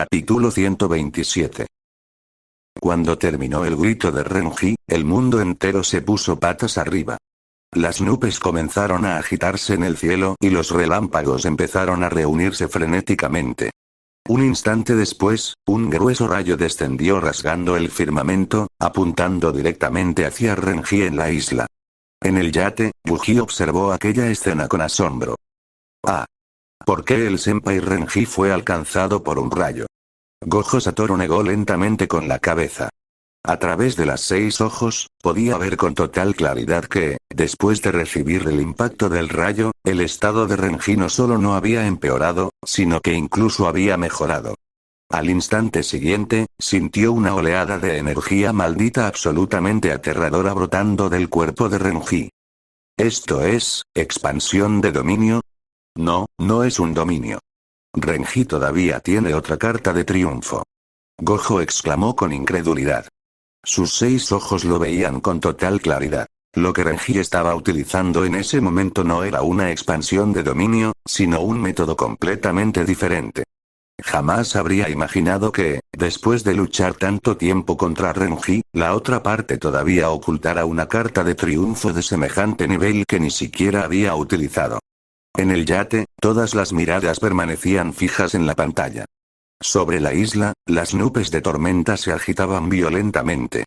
Capítulo 127. Cuando terminó el grito de Renji, el mundo entero se puso patas arriba. Las nubes comenzaron a agitarse en el cielo y los relámpagos empezaron a reunirse frenéticamente. Un instante después, un grueso rayo descendió rasgando el firmamento, apuntando directamente hacia Renji en la isla. En el yate, Yuji observó aquella escena con asombro. Ah. ¿Por qué el senpai Renji fue alcanzado por un rayo? Gojo Satoru negó lentamente con la cabeza. A través de las 6 ojos, podía ver con total claridad que, después de recibir el impacto del rayo, el estado de Renji no solo no había empeorado, sino que incluso había mejorado. Al instante siguiente, sintió una oleada de energía maldita absolutamente aterradora brotando del cuerpo de Renji. ¿Esto es, expansión de dominio? No, no es un dominio. Renji todavía tiene otra carta de triunfo. Gojo exclamó con incredulidad. Sus 6 ojos lo veían con total claridad. Lo que Renji estaba utilizando en ese momento no era una expansión de dominio, sino un método completamente diferente. Jamás habría imaginado que, después de luchar tanto tiempo contra Renji, la otra parte todavía ocultara una carta de triunfo de semejante nivel que ni siquiera había utilizado. En el yate, todas las miradas permanecían fijas en la pantalla. Sobre la isla, las nubes de tormenta se agitaban violentamente.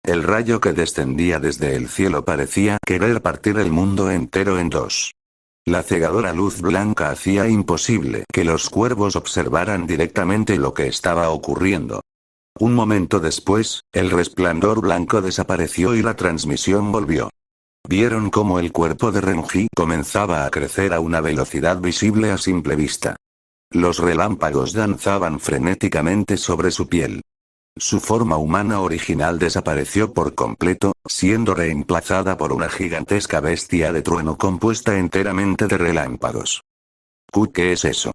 El rayo que descendía desde el cielo parecía querer partir el mundo entero en dos. La cegadora luz blanca hacía imposible que los cuervos observaran directamente lo que estaba ocurriendo. Un momento después, el resplandor blanco desapareció y la transmisión volvió. Vieron cómo el cuerpo de Renji comenzaba a crecer a una velocidad visible a simple vista. Los relámpagos danzaban frenéticamente sobre su piel. Su forma humana original desapareció por completo, siendo reemplazada por una gigantesca bestia de trueno compuesta enteramente de relámpagos. ¿Qué es eso?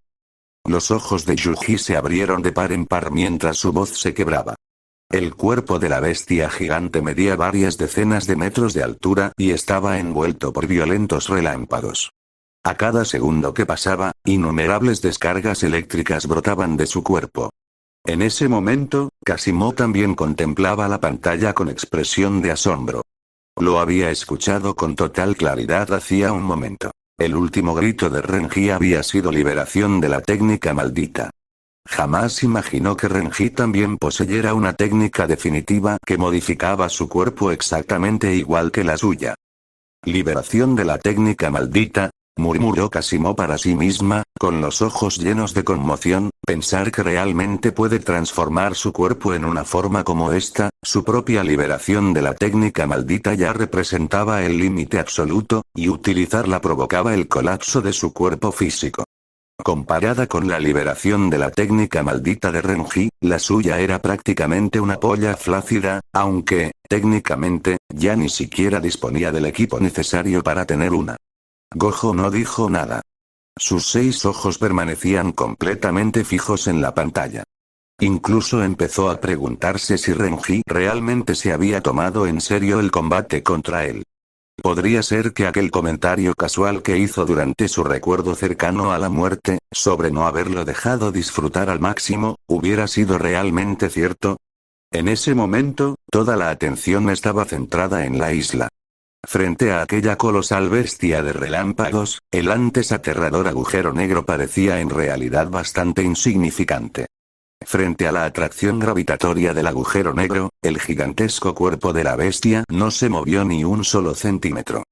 Los ojos de Yuji se abrieron de par en par mientras su voz se quebraba. El cuerpo de la bestia gigante medía varias decenas de metros de altura y estaba envuelto por violentos relámpagos. A cada segundo que pasaba, innumerables descargas eléctricas brotaban de su cuerpo. En ese momento, Kasimo también contemplaba la pantalla con expresión de asombro. Lo había escuchado con total claridad hacía un momento. El último grito de Renji había sido liberación de la técnica maldita. Jamás imaginó que Renji también poseyera una técnica definitiva que modificaba su cuerpo exactamente igual que la suya. Liberación de la técnica maldita, murmuró Kasimo para sí misma, con los ojos llenos de conmoción. Pensar que realmente puede transformar su cuerpo en una forma como esta, su propia liberación de la técnica maldita ya representaba el límite absoluto, y utilizarla provocaba el colapso de su cuerpo físico. Comparada con la liberación de la técnica maldita de Renji, la suya era prácticamente una polla flácida, aunque, técnicamente, ya ni siquiera disponía del equipo necesario para tener una. Gojo no dijo nada. Sus 6 ojos permanecían completamente fijos en la pantalla. Incluso empezó a preguntarse si Renji realmente se había tomado en serio el combate contra él. Podría ser que aquel comentario casual que hizo durante su recuerdo cercano a la muerte, sobre no haberlo dejado disfrutar al máximo, hubiera sido realmente cierto. En ese momento, toda la atención estaba centrada en la isla. Frente a aquella colosal bestia de relámpagos, el antes aterrador agujero negro parecía en realidad bastante insignificante. Frente a la atracción gravitatoria del agujero negro, el gigantesco cuerpo de la bestia no se movió ni un solo centímetro.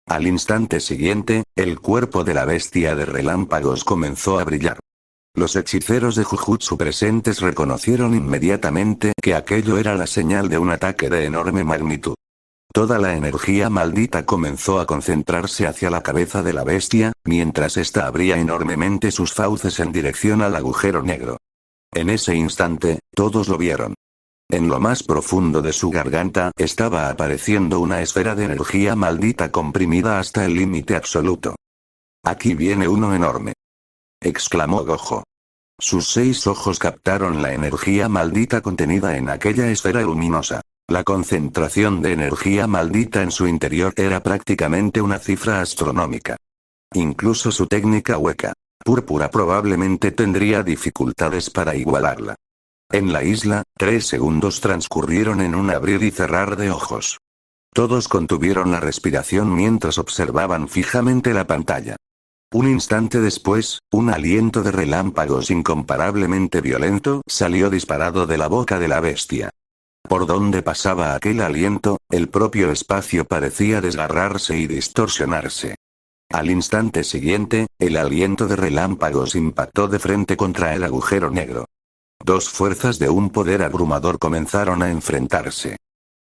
Al instante siguiente, el cuerpo de la bestia de relámpagos comenzó a brillar. Los hechiceros de Jujutsu presentes reconocieron inmediatamente que aquello era la señal de un ataque de enorme magnitud. Toda la energía maldita comenzó a concentrarse hacia la cabeza de la bestia, mientras ésta abría enormemente sus fauces en dirección al agujero negro. En ese instante, todos lo vieron. En lo más profundo de su garganta estaba apareciendo una esfera de energía maldita comprimida hasta el límite absoluto. «Aquí viene uno enorme», exclamó Gojo. Sus 6 ojos captaron la energía maldita contenida en aquella esfera luminosa. La concentración de energía maldita en su interior era prácticamente una cifra astronómica. Incluso su técnica hueca púrpura probablemente tendría dificultades para igualarla. En la isla, 3 segundos transcurrieron en un abrir y cerrar de ojos. Todos contuvieron la respiración mientras observaban fijamente la pantalla. Un instante después, un aliento de relámpagos incomparablemente violento salió disparado de la boca de la bestia. Por donde pasaba aquel aliento, el propio espacio parecía desgarrarse y distorsionarse. Al instante siguiente, el aliento de relámpagos impactó de frente contra el agujero negro. Dos fuerzas de un poder abrumador comenzaron a enfrentarse.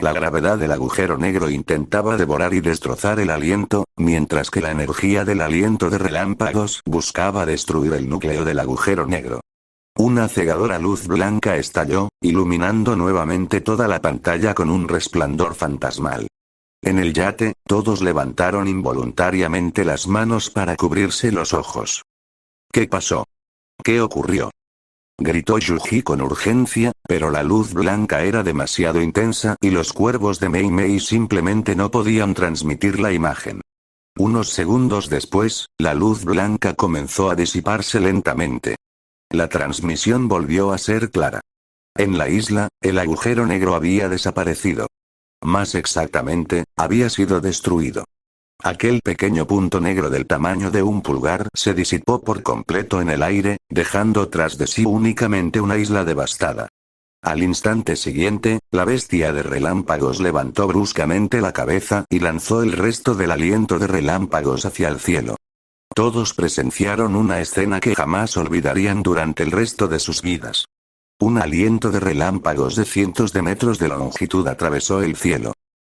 La gravedad del agujero negro intentaba devorar y destrozar el aliento, mientras que la energía del aliento de relámpagos buscaba destruir el núcleo del agujero negro. Una cegadora luz blanca estalló, iluminando nuevamente toda la pantalla con un resplandor fantasmal. En el yate, todos levantaron involuntariamente las manos para cubrirse los ojos. ¿Qué pasó? ¿Qué ocurrió? Gritó Yuji con urgencia, pero la luz blanca era demasiado intensa y los cuervos de Mei Mei simplemente no podían transmitir la imagen. Unos segundos después, la luz blanca comenzó a disiparse lentamente. La transmisión volvió a ser clara. En la isla, el agujero negro había desaparecido. Más exactamente, había sido destruido. Aquel pequeño punto negro del tamaño de un pulgar se disipó por completo en el aire, dejando tras de sí únicamente una isla devastada. Al instante siguiente, la bestia de relámpagos levantó bruscamente la cabeza y lanzó el resto del aliento de relámpagos hacia el cielo. Todos presenciaron una escena que jamás olvidarían durante el resto de sus vidas. Un aliento de relámpagos de cientos de metros de longitud atravesó el cielo.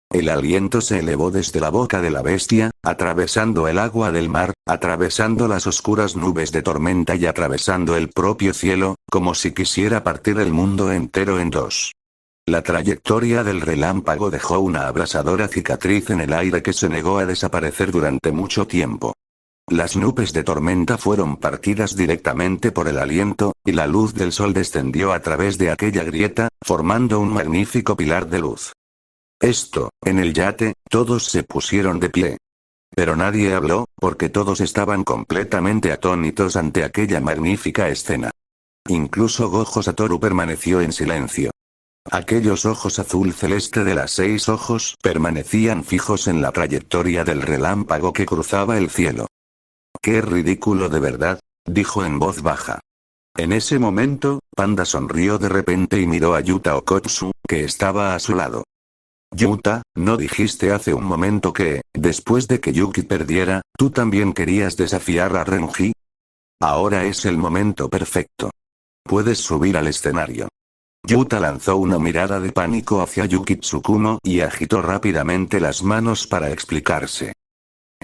El aliento se elevó desde la boca de la bestia, atravesando el agua del mar, atravesando las oscuras nubes de tormenta y atravesando el propio cielo, como si quisiera partir el mundo entero en dos. La trayectoria del relámpago dejó una abrasadora cicatriz en el aire que se negó a desaparecer durante mucho tiempo. Las nubes de tormenta fueron partidas directamente por el aliento, y la luz del sol descendió a través de aquella grieta, formando un magnífico pilar de luz. En el yate, todos se pusieron de pie. Pero nadie habló, porque todos estaban completamente atónitos ante aquella magnífica escena. Incluso Gojo Satoru permaneció en silencio. Aquellos ojos azul celeste de las 6 ojos permanecían fijos en la trayectoria del relámpago que cruzaba el cielo. «Qué ridículo de verdad», dijo en voz baja. En ese momento, Panda sonrió de repente y miró a Yuta Okkotsu, que estaba a su lado. «Yuta, ¿no dijiste hace un momento que, después de que Yuki perdiera, tú también querías desafiar a Renji? Ahora es el momento perfecto. Puedes subir al escenario». Yuta lanzó una mirada de pánico hacia Yuki Tsukumo y agitó rápidamente las manos para explicarse.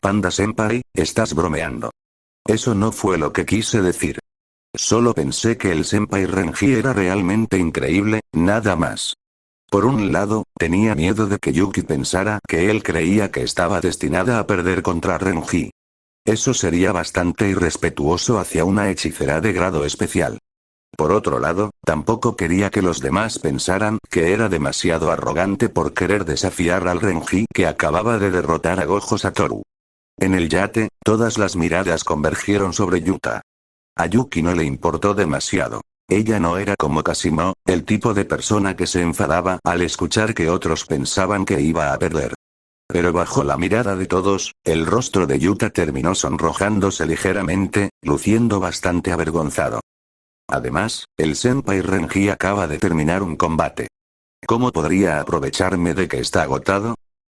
«Panda-senpai, estás bromeando. Eso no fue lo que quise decir. Solo pensé que el senpai Renji era realmente increíble, nada más. Por un lado, tenía miedo de que Yuki pensara que él creía que estaba destinada a perder contra Renji. Eso sería bastante irrespetuoso hacia una hechicera de grado especial. Por otro lado, tampoco quería que los demás pensaran que era demasiado arrogante por querer desafiar al Renji que acababa de derrotar a Gojo Satoru. En el yate, todas las miradas convergieron sobre Yuta. A Yuki no le importó demasiado. Ella no era como Kasimo, el tipo de persona que se enfadaba al escuchar que otros pensaban que iba a perder. Pero bajo la mirada de todos, el rostro de Yuta terminó sonrojándose ligeramente, luciendo bastante avergonzado. Además, el senpai Renji acaba de terminar un combate. ¿Cómo podría aprovecharme de que está agotado?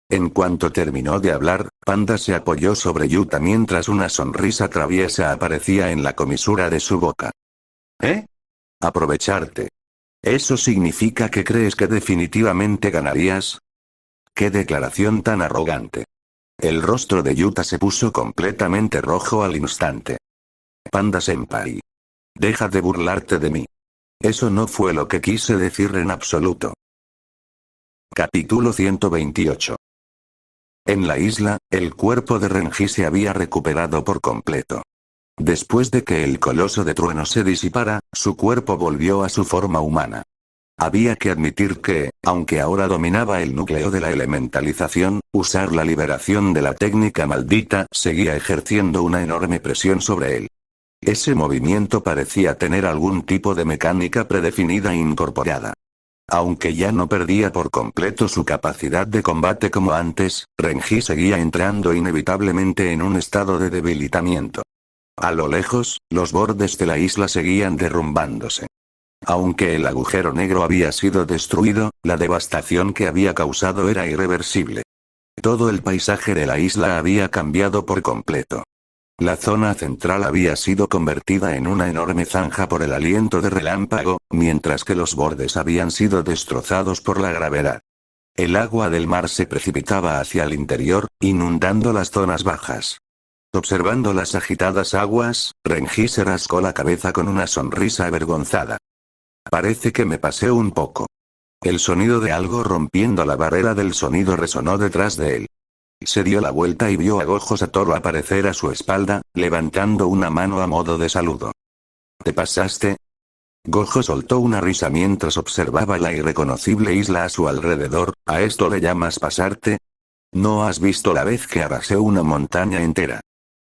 En cuanto terminó de hablar, Panda se apoyó sobre Yuta mientras una sonrisa traviesa aparecía en la comisura de su boca. ¿Eh? Aprovecharte. ¿Eso significa que crees que definitivamente ganarías? ¡Qué declaración tan arrogante! El rostro de Yuta se puso completamente rojo al instante. Panda-senpai. Deja de burlarte de mí. Eso no fue lo que quise decir en absoluto. Capítulo 128. En la isla, el cuerpo de Renji se había recuperado por completo. Después de que el coloso de trueno se disipara, su cuerpo volvió a su forma humana. Había que admitir que, aunque ahora dominaba el núcleo de la elementalización, usar la liberación de la técnica maldita seguía ejerciendo una enorme presión sobre él. Ese movimiento parecía tener algún tipo de mecánica predefinida e incorporada. Aunque ya no perdía por completo su capacidad de combate como antes, Renji seguía entrando inevitablemente en un estado de debilitamiento. A lo lejos, los bordes de la isla seguían derrumbándose. Aunque el agujero negro había sido destruido, la devastación que había causado era irreversible. Todo el paisaje de la isla había cambiado por completo. La zona central había sido convertida en una enorme zanja por el aliento de relámpago, mientras que los bordes habían sido destrozados por la gravedad. El agua del mar se precipitaba hacia el interior, inundando las zonas bajas. Observando las agitadas aguas, Renji se rascó la cabeza con una sonrisa avergonzada. Parece que me pasé un poco. El sonido de algo rompiendo la barrera del sonido resonó detrás de él. Se dio la vuelta y vio a Gojo Satoru aparecer a su espalda, levantando una mano a modo de saludo. ¿Te pasaste? Gojo soltó una risa mientras observaba la irreconocible isla a su alrededor. ¿A esto le llamas pasarte? ¿No has visto la vez que arrasé una montaña entera?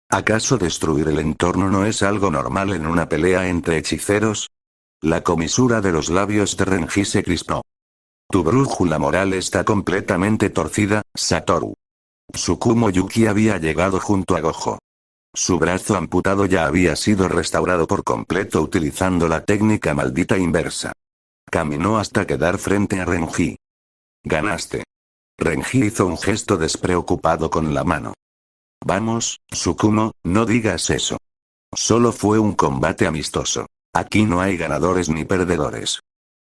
¿Acaso destruir el entorno no es algo normal en una pelea entre hechiceros? La comisura de los labios de Renji se crispó. Tu brújula moral está completamente torcida, Satoru. Tsukumo Yuki había llegado junto a Gojo. Su brazo amputado ya había sido restaurado por completo utilizando la técnica maldita inversa. Caminó hasta quedar frente a Renji. Ganaste. Renji hizo un gesto despreocupado con la mano. Vamos, Tsukumo, no digas eso. Solo fue un combate amistoso. Aquí no hay ganadores ni perdedores.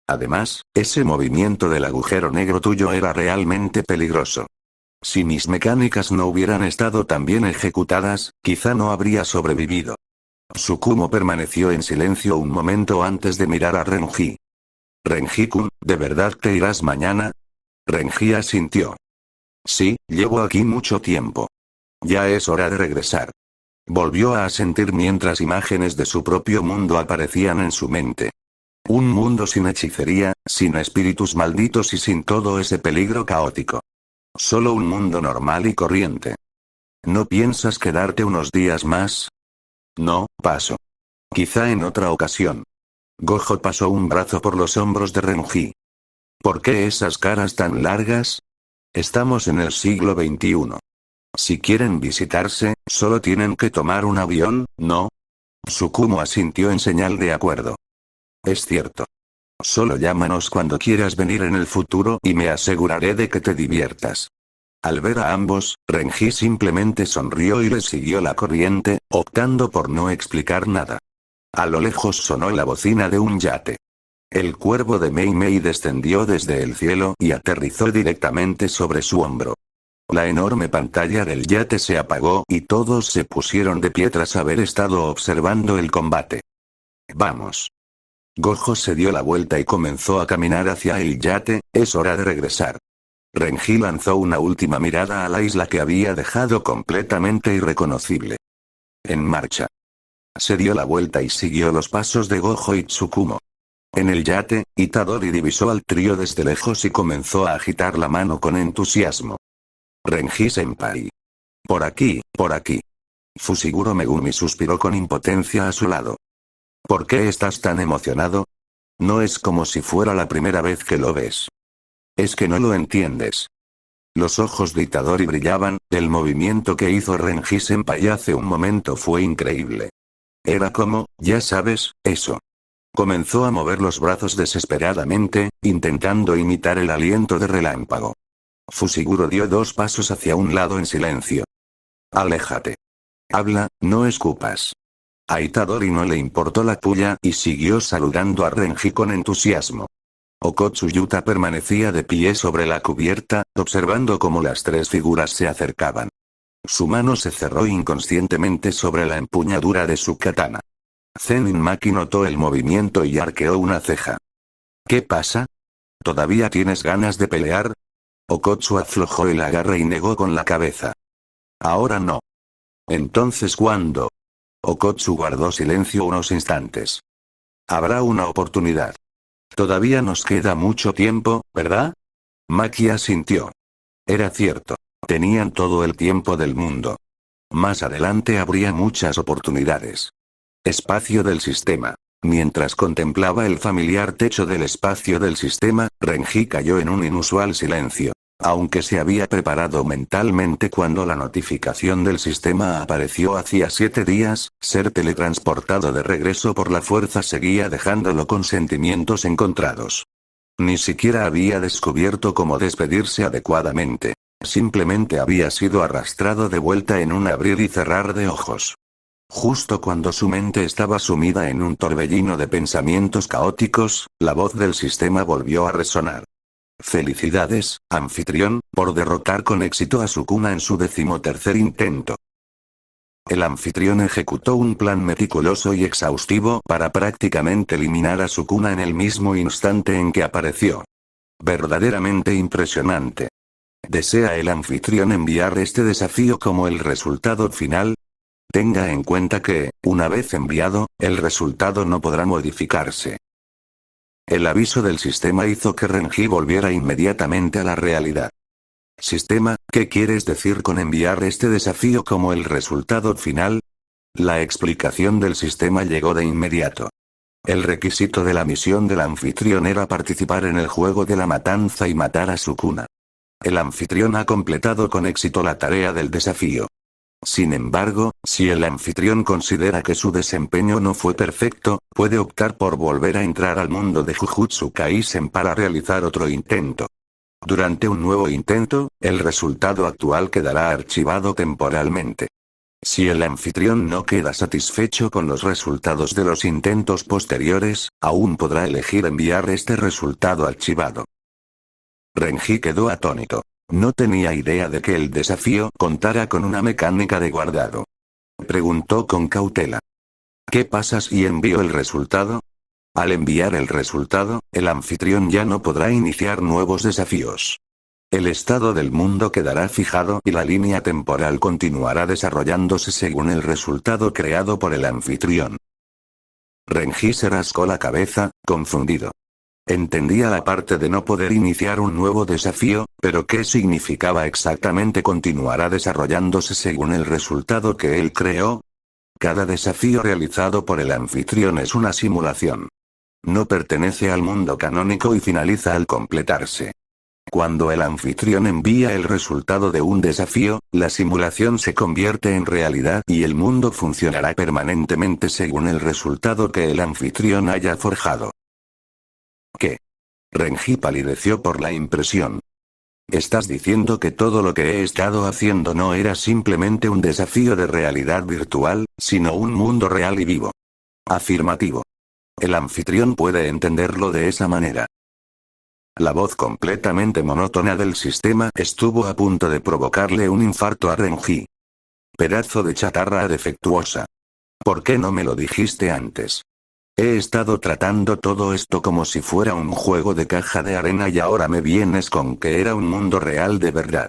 Además, ese movimiento del agujero negro tuyo era realmente peligroso. Si mis mecánicas no hubieran estado tan bien ejecutadas, quizá no habría sobrevivido. Tsukumo permaneció en silencio un momento antes de mirar a Renji. Renji-kun, ¿de verdad te irás mañana? Renji asintió. Sí, llevo aquí mucho tiempo. Ya es hora de regresar. Volvió a asentir mientras imágenes de su propio mundo aparecían en su mente. Un mundo sin hechicería, sin espíritus malditos y sin todo ese peligro caótico. Solo un mundo normal y corriente. ¿No piensas quedarte unos días más? No, paso. Quizá en otra ocasión. Gojo pasó un brazo por los hombros de Renji. ¿Por qué esas caras tan largas? Estamos en el siglo XXI. Si quieren visitarse, solo tienen que tomar un avión, ¿no? Tsukumo asintió en señal de acuerdo. Es cierto. Solo llámanos cuando quieras venir en el futuro y me aseguraré de que te diviertas. Al ver a ambos, Renji simplemente sonrió y les siguió la corriente, optando por no explicar nada. A lo lejos sonó la bocina de un yate. El cuervo de Mei Mei descendió desde el cielo y aterrizó directamente sobre su hombro. La enorme pantalla del yate se apagó y todos se pusieron de pie tras haber estado observando el combate. Vamos. Gojo se dio la vuelta y comenzó a caminar hacia el yate. Es hora de regresar. Renji lanzó una última mirada a la isla que había dejado completamente irreconocible. En marcha. Se dio la vuelta y siguió los pasos de Gojo y Tsukumo. En el yate, Itadori divisó al trío desde lejos y comenzó a agitar la mano con entusiasmo. Renji-senpai. Por aquí, por aquí. Fushiguro Megumi suspiró con impotencia a su lado. ¿Por qué estás tan emocionado? No es como si fuera la primera vez que lo ves. Es que no lo entiendes. Los ojos de Itadori brillaban, el movimiento que hizo Renji-senpai hace un momento fue increíble. Era como, ya sabes, eso. Comenzó a mover los brazos desesperadamente, intentando imitar el aliento de relámpago. Fushiguro dio 2 pasos hacia un lado en silencio. Aléjate. Habla, no escupas. A Itadori no le importó la puya y siguió saludando a Renji con entusiasmo. Okotsu Yuta permanecía de pie sobre la cubierta, observando cómo las 3 figuras se acercaban. Su mano se cerró inconscientemente sobre la empuñadura de su katana. Zenin Maki notó el movimiento y arqueó una ceja. ¿Qué pasa? ¿Todavía tienes ganas de pelear? Okotsu aflojó el agarre y negó con la cabeza. Ahora no. ¿Entonces cuándo? Okotsu guardó silencio unos instantes. Habrá una oportunidad. Todavía nos queda mucho tiempo, ¿verdad? Maki asintió. Era cierto. Tenían todo el tiempo del mundo. Más adelante habría muchas oportunidades. Espacio del sistema. Mientras contemplaba el familiar techo del espacio del sistema, Renji cayó en un inusual silencio. Aunque se había preparado mentalmente cuando la notificación del sistema apareció hacía 7 días, ser teletransportado de regreso por la fuerza seguía dejándolo con sentimientos encontrados. Ni siquiera había descubierto cómo despedirse adecuadamente. Simplemente había sido arrastrado de vuelta en un abrir y cerrar de ojos. Justo cuando su mente estaba sumida en un torbellino de pensamientos caóticos, la voz del sistema volvió a resonar. Felicidades, anfitrión, por derrotar con éxito a Sukuna en su 13º intento. El anfitrión ejecutó un plan meticuloso y exhaustivo para prácticamente eliminar a Sukuna en el mismo instante en que apareció. Verdaderamente impresionante. ¿Desea el anfitrión enviar este desafío como el resultado final? Tenga en cuenta que, una vez enviado, el resultado no podrá modificarse. El aviso del sistema hizo que Renji volviera inmediatamente a la realidad. Sistema, ¿qué quieres decir con enviar este desafío como el resultado final? La explicación del sistema llegó de inmediato. El requisito de la misión del anfitrión era participar en el juego de la matanza y matar a Sukuna. El anfitrión ha completado con éxito la tarea del desafío. Sin embargo, si el anfitrión considera que su desempeño no fue perfecto, puede optar por volver a entrar al mundo de Jujutsu Kaisen para realizar otro intento. Durante un nuevo intento, el resultado actual quedará archivado temporalmente. Si el anfitrión no queda satisfecho con los resultados de los intentos posteriores, aún podrá elegir enviar este resultado archivado. Renji quedó atónito. No tenía idea de que el desafío contara con una mecánica de guardado. Preguntó con cautela. ¿Qué pasa si envío el resultado? Al enviar el resultado, el anfitrión ya no podrá iniciar nuevos desafíos. El estado del mundo quedará fijado y la línea temporal continuará desarrollándose según el resultado creado por el anfitrión. Renji se rascó la cabeza, confundido. Entendía la parte de no poder iniciar un nuevo desafío, pero ¿qué significaba exactamente continuará desarrollándose según el resultado que él creó? Cada desafío realizado por el anfitrión es una simulación. No pertenece al mundo canónico y finaliza al completarse. Cuando el anfitrión envía el resultado de un desafío, la simulación se convierte en realidad y el mundo funcionará permanentemente según el resultado que el anfitrión haya forjado. ¿Qué? Renji palideció por la impresión. ¿Estás diciendo que todo lo que he estado haciendo no era simplemente un desafío de realidad virtual, sino un mundo real y vivo? Afirmativo. El anfitrión puede entenderlo de esa manera. La voz completamente monótona del sistema estuvo a punto de provocarle un infarto a Renji. Pedazo de chatarra defectuosa. ¿Por qué no me lo dijiste antes? He estado tratando todo esto como si fuera un juego de caja de arena y ahora me vienes con que era un mundo real de verdad.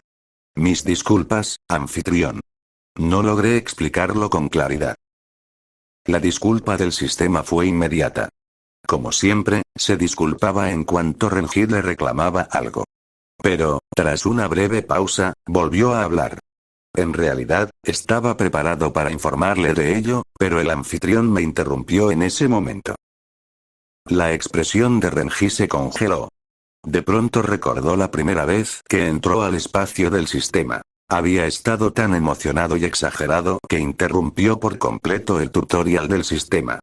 Mis disculpas, anfitrión. No logré explicarlo con claridad. La disculpa del sistema fue inmediata. Como siempre, se disculpaba en cuanto Renji le reclamaba algo. Pero, tras una breve pausa, volvió a hablar. En realidad, estaba preparado para informarle de ello, pero el anfitrión me interrumpió en ese momento. La expresión de Renji se congeló. De pronto recordó la primera vez que entró al espacio del sistema. Había estado tan emocionado y exagerado que interrumpió por completo el tutorial del sistema.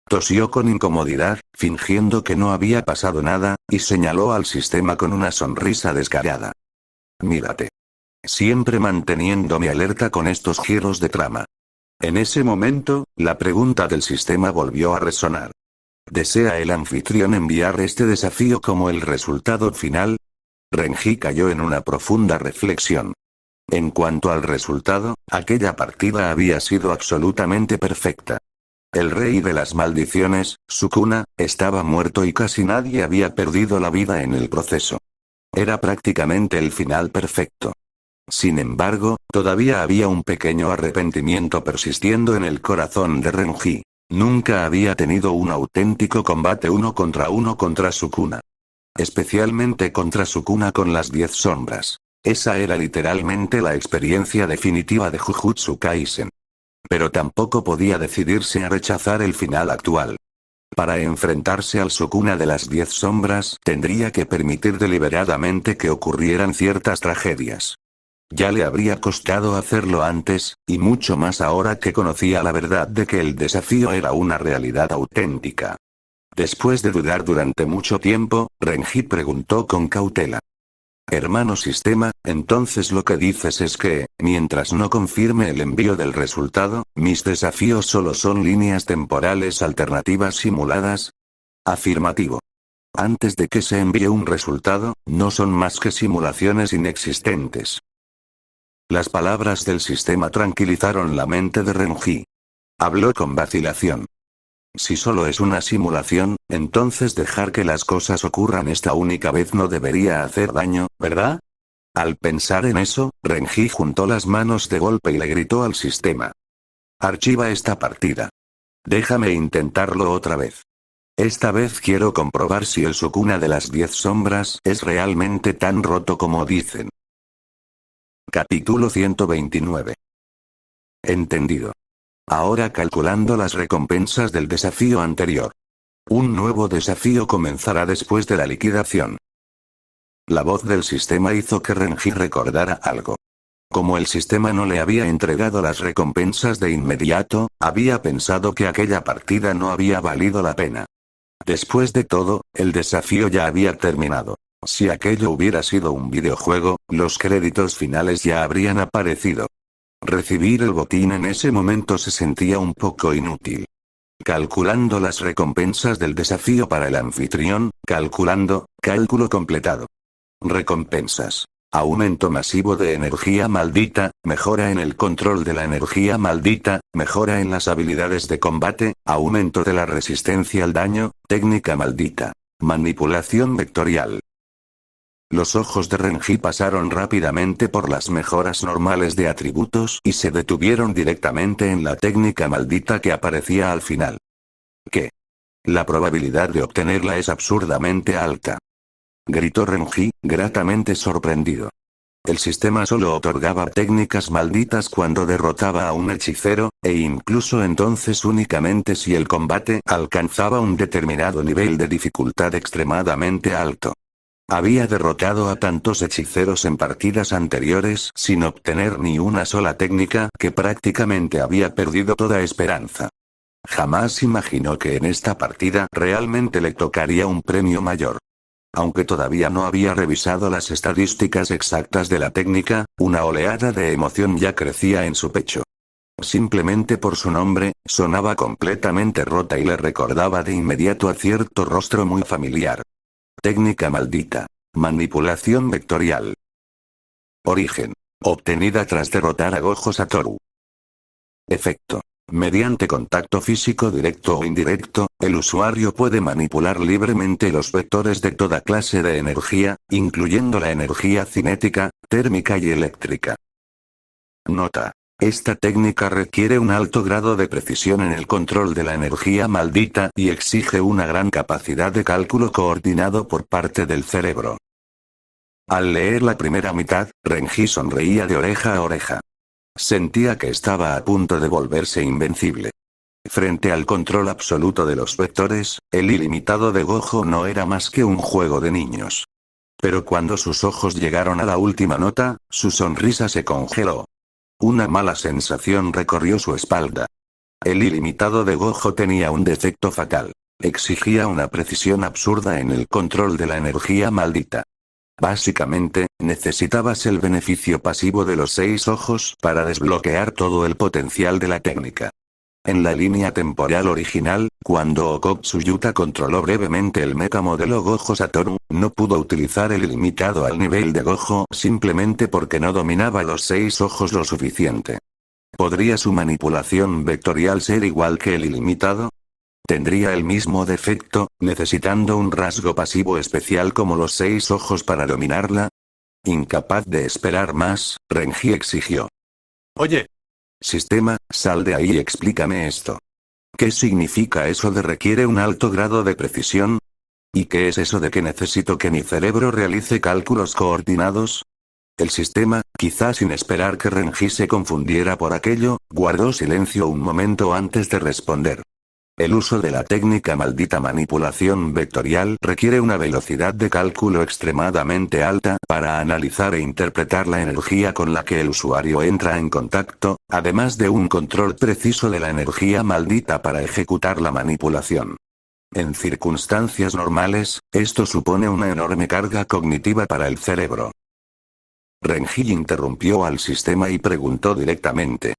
Tosió con incomodidad, fingiendo que no había pasado nada, y señaló al sistema con una sonrisa descarada. Mírate. Siempre manteniéndome alerta con estos giros de trama. En ese momento, la pregunta del sistema volvió a resonar. ¿Desea el anfitrión enviar este desafío como el resultado final? Renji cayó en una profunda reflexión. En cuanto al resultado, aquella partida había sido absolutamente perfecta. El rey de las maldiciones, Sukuna, estaba muerto y casi nadie había perdido la vida en el proceso. Era prácticamente el final perfecto. Sin embargo, todavía había un pequeño arrepentimiento persistiendo en el corazón de Renji. Nunca había tenido un auténtico combate uno contra Sukuna. Especialmente contra Sukuna con las 10 sombras. Esa era literalmente la experiencia definitiva de Jujutsu Kaisen. Pero tampoco podía decidirse a rechazar el final actual. Para enfrentarse al Sukuna de las 10 sombras, tendría que permitir deliberadamente que ocurrieran ciertas tragedias. Ya le habría costado hacerlo antes, y mucho más ahora que conocía la verdad de que el desafío era una realidad auténtica. Después de dudar durante mucho tiempo, Renji preguntó con cautela. Hermano Sistema, entonces lo que dices es que, mientras no confirme el envío del resultado, mis desafíos solo son líneas temporales alternativas simuladas. Afirmativo. Antes de que se envíe un resultado, no son más que simulaciones inexistentes. Las palabras del sistema tranquilizaron la mente de Renji. Habló con vacilación. Si solo es una simulación, entonces dejar que las cosas ocurran esta única vez no debería hacer daño, ¿verdad? Al pensar en eso, Renji juntó las manos de golpe y le gritó al sistema. Archiva esta partida. Déjame intentarlo otra vez. Esta vez quiero comprobar si el Sukuna de las 10 sombras es realmente tan roto como dicen. Capítulo 129. Entendido. Ahora calculando las recompensas del desafío anterior. Un nuevo desafío comenzará después de la liquidación. La voz del sistema hizo que Renji recordara algo. Como el sistema no le había entregado las recompensas de inmediato, había pensado que aquella partida no había valido la pena. Después de todo, el desafío ya había terminado. Si aquello hubiera sido un videojuego, los créditos finales ya habrían aparecido. Recibir el botín en ese momento se sentía un poco inútil. Calculando las recompensas del desafío para el anfitrión, cálculo completado. Recompensas. Aumento masivo de energía maldita, mejora en el control de la energía maldita, mejora en las habilidades de combate, aumento de la resistencia al daño, técnica maldita. Manipulación vectorial. Los ojos de Renji pasaron rápidamente por las mejoras normales de atributos y se detuvieron directamente en la técnica maldita que aparecía al final. ¿Qué? La probabilidad de obtenerla es absurdamente alta. Gritó Renji, gratamente sorprendido. El sistema solo otorgaba técnicas malditas cuando derrotaba a un hechicero, e incluso entonces únicamente si el combate alcanzaba un determinado nivel de dificultad extremadamente alto. Había derrotado a tantos hechiceros en partidas anteriores sin obtener ni una sola técnica que prácticamente había perdido toda esperanza. Jamás imaginó que en esta partida realmente le tocaría un premio mayor. Aunque todavía no había revisado las estadísticas exactas de la técnica, una oleada de emoción ya crecía en su pecho. Simplemente por su nombre, sonaba completamente rota y le recordaba de inmediato a cierto rostro muy familiar. Técnica maldita. Manipulación vectorial. Origen. Obtenida tras derrotar a Gojo Satoru. Efecto. Mediante contacto físico directo o indirecto, el usuario puede manipular libremente los vectores de toda clase de energía, incluyendo la energía cinética, térmica y eléctrica. Nota. Esta técnica requiere un alto grado de precisión en el control de la energía maldita y exige una gran capacidad de cálculo coordinado por parte del cerebro. Al leer la primera mitad, Renji sonreía de oreja a oreja. Sentía que estaba a punto de volverse invencible. Frente al control absoluto de los vectores, el ilimitado de Gojo no era más que un juego de niños. Pero cuando sus ojos llegaron a la última nota, su sonrisa se congeló. Una mala sensación recorrió su espalda. El ilimitado de Gojo tenía un defecto fatal. Exigía una precisión absurda en el control de la energía maldita. Básicamente, necesitabas el beneficio pasivo de los 6 ojos para desbloquear todo el potencial de la técnica. En la línea temporal original, cuando Okotsu Yuta controló brevemente el mecha modelo Gojo Satoru, no pudo utilizar el ilimitado al nivel de Gojo simplemente porque no dominaba los 6 ojos lo suficiente. ¿Podría su manipulación vectorial ser igual que el ilimitado? Tendría el mismo defecto, necesitando un rasgo pasivo especial como los 6 ojos para dominarla. Incapaz de esperar más, Renji exigió. Oye. Sistema, sal de ahí y explícame esto. ¿Qué significa eso de requiere un alto grado de precisión? ¿Y qué es eso de que necesito que mi cerebro realice cálculos coordinados? El sistema, Quizá sin esperar que Renji se confundiera por aquello, guardó silencio un momento antes de responder. El uso de la técnica maldita manipulación vectorial requiere una velocidad de cálculo extremadamente alta para analizar e interpretar la energía con la que el usuario entra en contacto, además de un control preciso de la energía maldita para ejecutar la manipulación. En circunstancias normales, esto supone una enorme carga cognitiva para el cerebro. Renji interrumpió al sistema y preguntó directamente.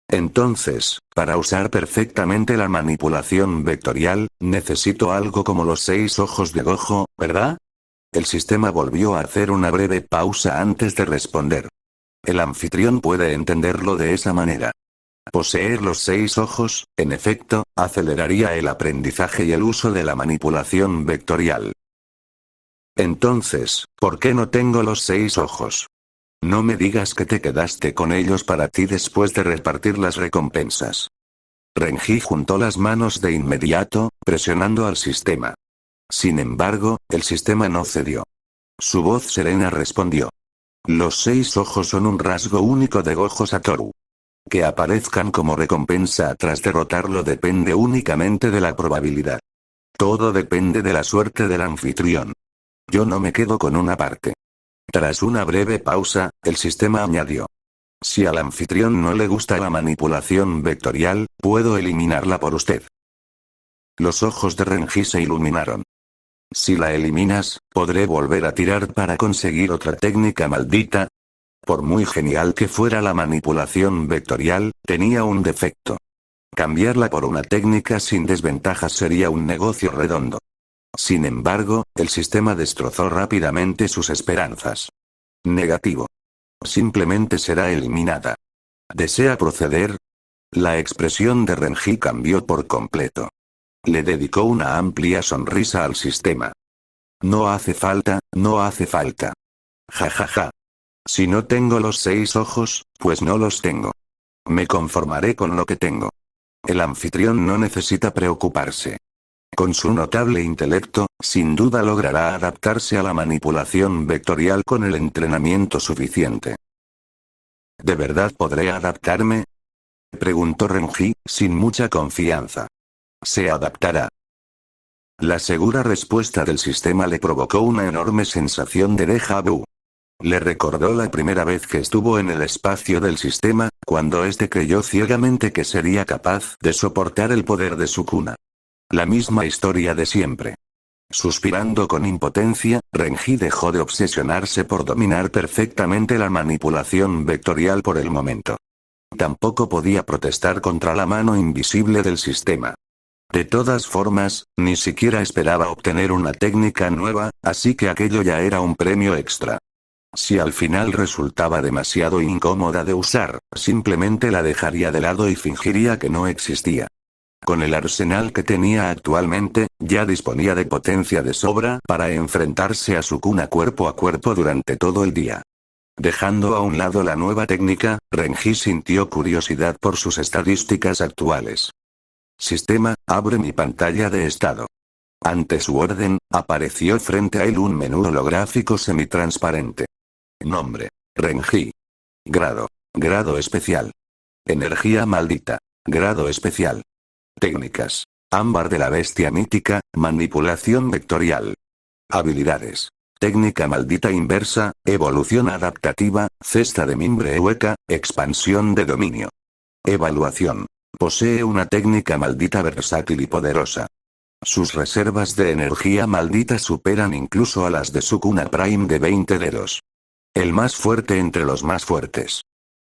Entonces, para usar perfectamente la manipulación vectorial, necesito algo como los 6 ojos de Gojo, ¿verdad? El sistema volvió a hacer una breve pausa antes de responder. El anfitrión puede entenderlo de esa manera. Poseer los 6 ojos, en efecto, aceleraría el aprendizaje y el uso de la manipulación vectorial. Entonces, ¿por qué no tengo los 6 ojos? No me digas que te quedaste con ellos para ti después de repartir las recompensas. Renji juntó las manos de inmediato, presionando al sistema. Sin embargo, el sistema no cedió. Su voz serena respondió. Los 6 ojos son un rasgo único de Gojo Satoru. Que aparezcan como recompensa tras derrotarlo depende únicamente de la probabilidad. Todo depende de la suerte del anfitrión. Yo no me quedo con una parte. Tras una breve pausa, el sistema añadió. Si al anfitrión no le gusta la manipulación vectorial, puedo eliminarla por usted. Los ojos de Renji se iluminaron. Si la eliminas, ¿podré volver a tirar para conseguir otra técnica maldita? Por muy genial que fuera la manipulación vectorial, tenía un defecto. Cambiarla por una técnica sin desventajas sería un negocio redondo. Sin embargo, el sistema destrozó rápidamente sus esperanzas. Negativo. Simplemente será eliminada. ¿Desea proceder? La expresión de Renji cambió por completo. Le dedicó una amplia sonrisa al sistema. No hace falta, no hace falta. Ja ja ja. Si no tengo los 6 ojos, pues no los tengo. Me conformaré con lo que tengo. El anfitrión no necesita preocuparse. Con su notable intelecto, sin duda logrará adaptarse a la manipulación vectorial con el entrenamiento suficiente. ¿De verdad podré adaptarme? Preguntó Renji, sin mucha confianza. Se adaptará. La segura respuesta del sistema le provocó una enorme sensación de déjà vu. Le recordó la primera vez que estuvo en el espacio del sistema, cuando éste creyó ciegamente que sería capaz de soportar el poder de su cuna. La misma historia de siempre. Suspirando con impotencia, Renji dejó de obsesionarse por dominar perfectamente la manipulación vectorial por el momento. Tampoco podía protestar contra la mano invisible del sistema. De todas formas, ni siquiera esperaba obtener una técnica nueva, así que aquello ya era un premio extra. Si al final resultaba demasiado incómoda de usar, simplemente la dejaría de lado y fingiría que no existía. Con el arsenal que tenía actualmente, ya disponía de potencia de sobra para enfrentarse a su cuna cuerpo a cuerpo durante todo el día. Dejando a un lado la nueva técnica, Renji sintió curiosidad por sus estadísticas actuales. Sistema, abre mi pantalla de estado. Ante su orden, apareció frente a él un menú holográfico semitransparente. Nombre: Renji. Grado: grado especial. Energía maldita. Grado especial. Técnicas: ámbar de la bestia mítica, manipulación vectorial. Habilidades: técnica maldita inversa, evolución adaptativa, cesta de mimbre hueca, expansión de dominio. Evaluación: posee una técnica maldita versátil y poderosa. Sus reservas de energía maldita superan incluso a las de su cuna Prime de 20 dedos. El más fuerte entre los más fuertes.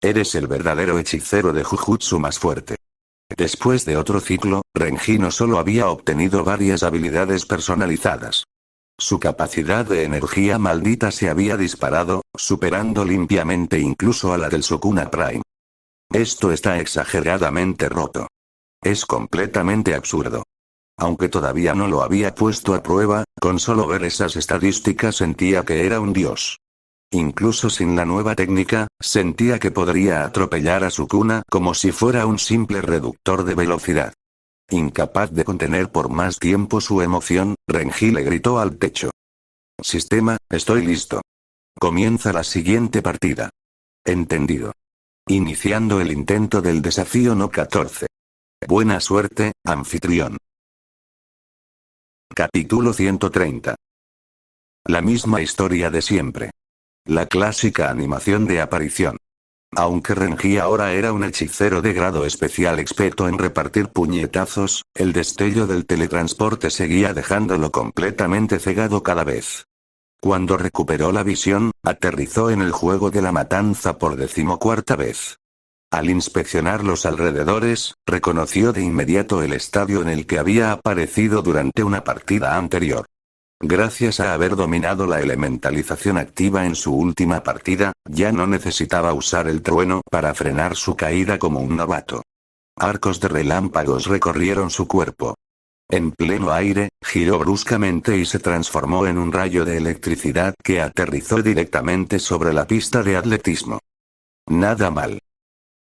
Eres el verdadero hechicero de Jujutsu más fuerte. Después de otro ciclo, Renji no solo había obtenido varias habilidades personalizadas. Su capacidad de energía maldita se había disparado, superando limpiamente incluso a la del Sukuna Prime. Esto está exageradamente roto. Es completamente absurdo. Aunque todavía no lo había puesto a prueba, con solo ver esas estadísticas sentía que era un dios. Incluso sin la nueva técnica, sentía que podría atropellar a Sukuna como si fuera un simple reductor de velocidad. Incapaz de contener por más tiempo su emoción, Renji le gritó al techo. Sistema, estoy listo. Comienza la siguiente partida. Entendido. Iniciando el intento del desafío No 14. Buena suerte, anfitrión. Capítulo 130. La misma historia de siempre. La clásica animación de aparición. Aunque Renji ahora era un hechicero de grado especial experto en repartir puñetazos, el destello del teletransporte seguía dejándolo completamente cegado cada vez. Cuando recuperó la visión, aterrizó en el juego de la matanza por 14ª vez. Al inspeccionar los alrededores, reconoció de inmediato el estadio en el que había aparecido durante una partida anterior. Gracias a haber dominado la elementalización activa en su última partida, ya no necesitaba usar el trueno para frenar su caída como un novato. Arcos de relámpagos recorrieron su cuerpo. En pleno aire, giró bruscamente y se transformó en un rayo de electricidad que aterrizó directamente sobre la pista de atletismo. Nada mal.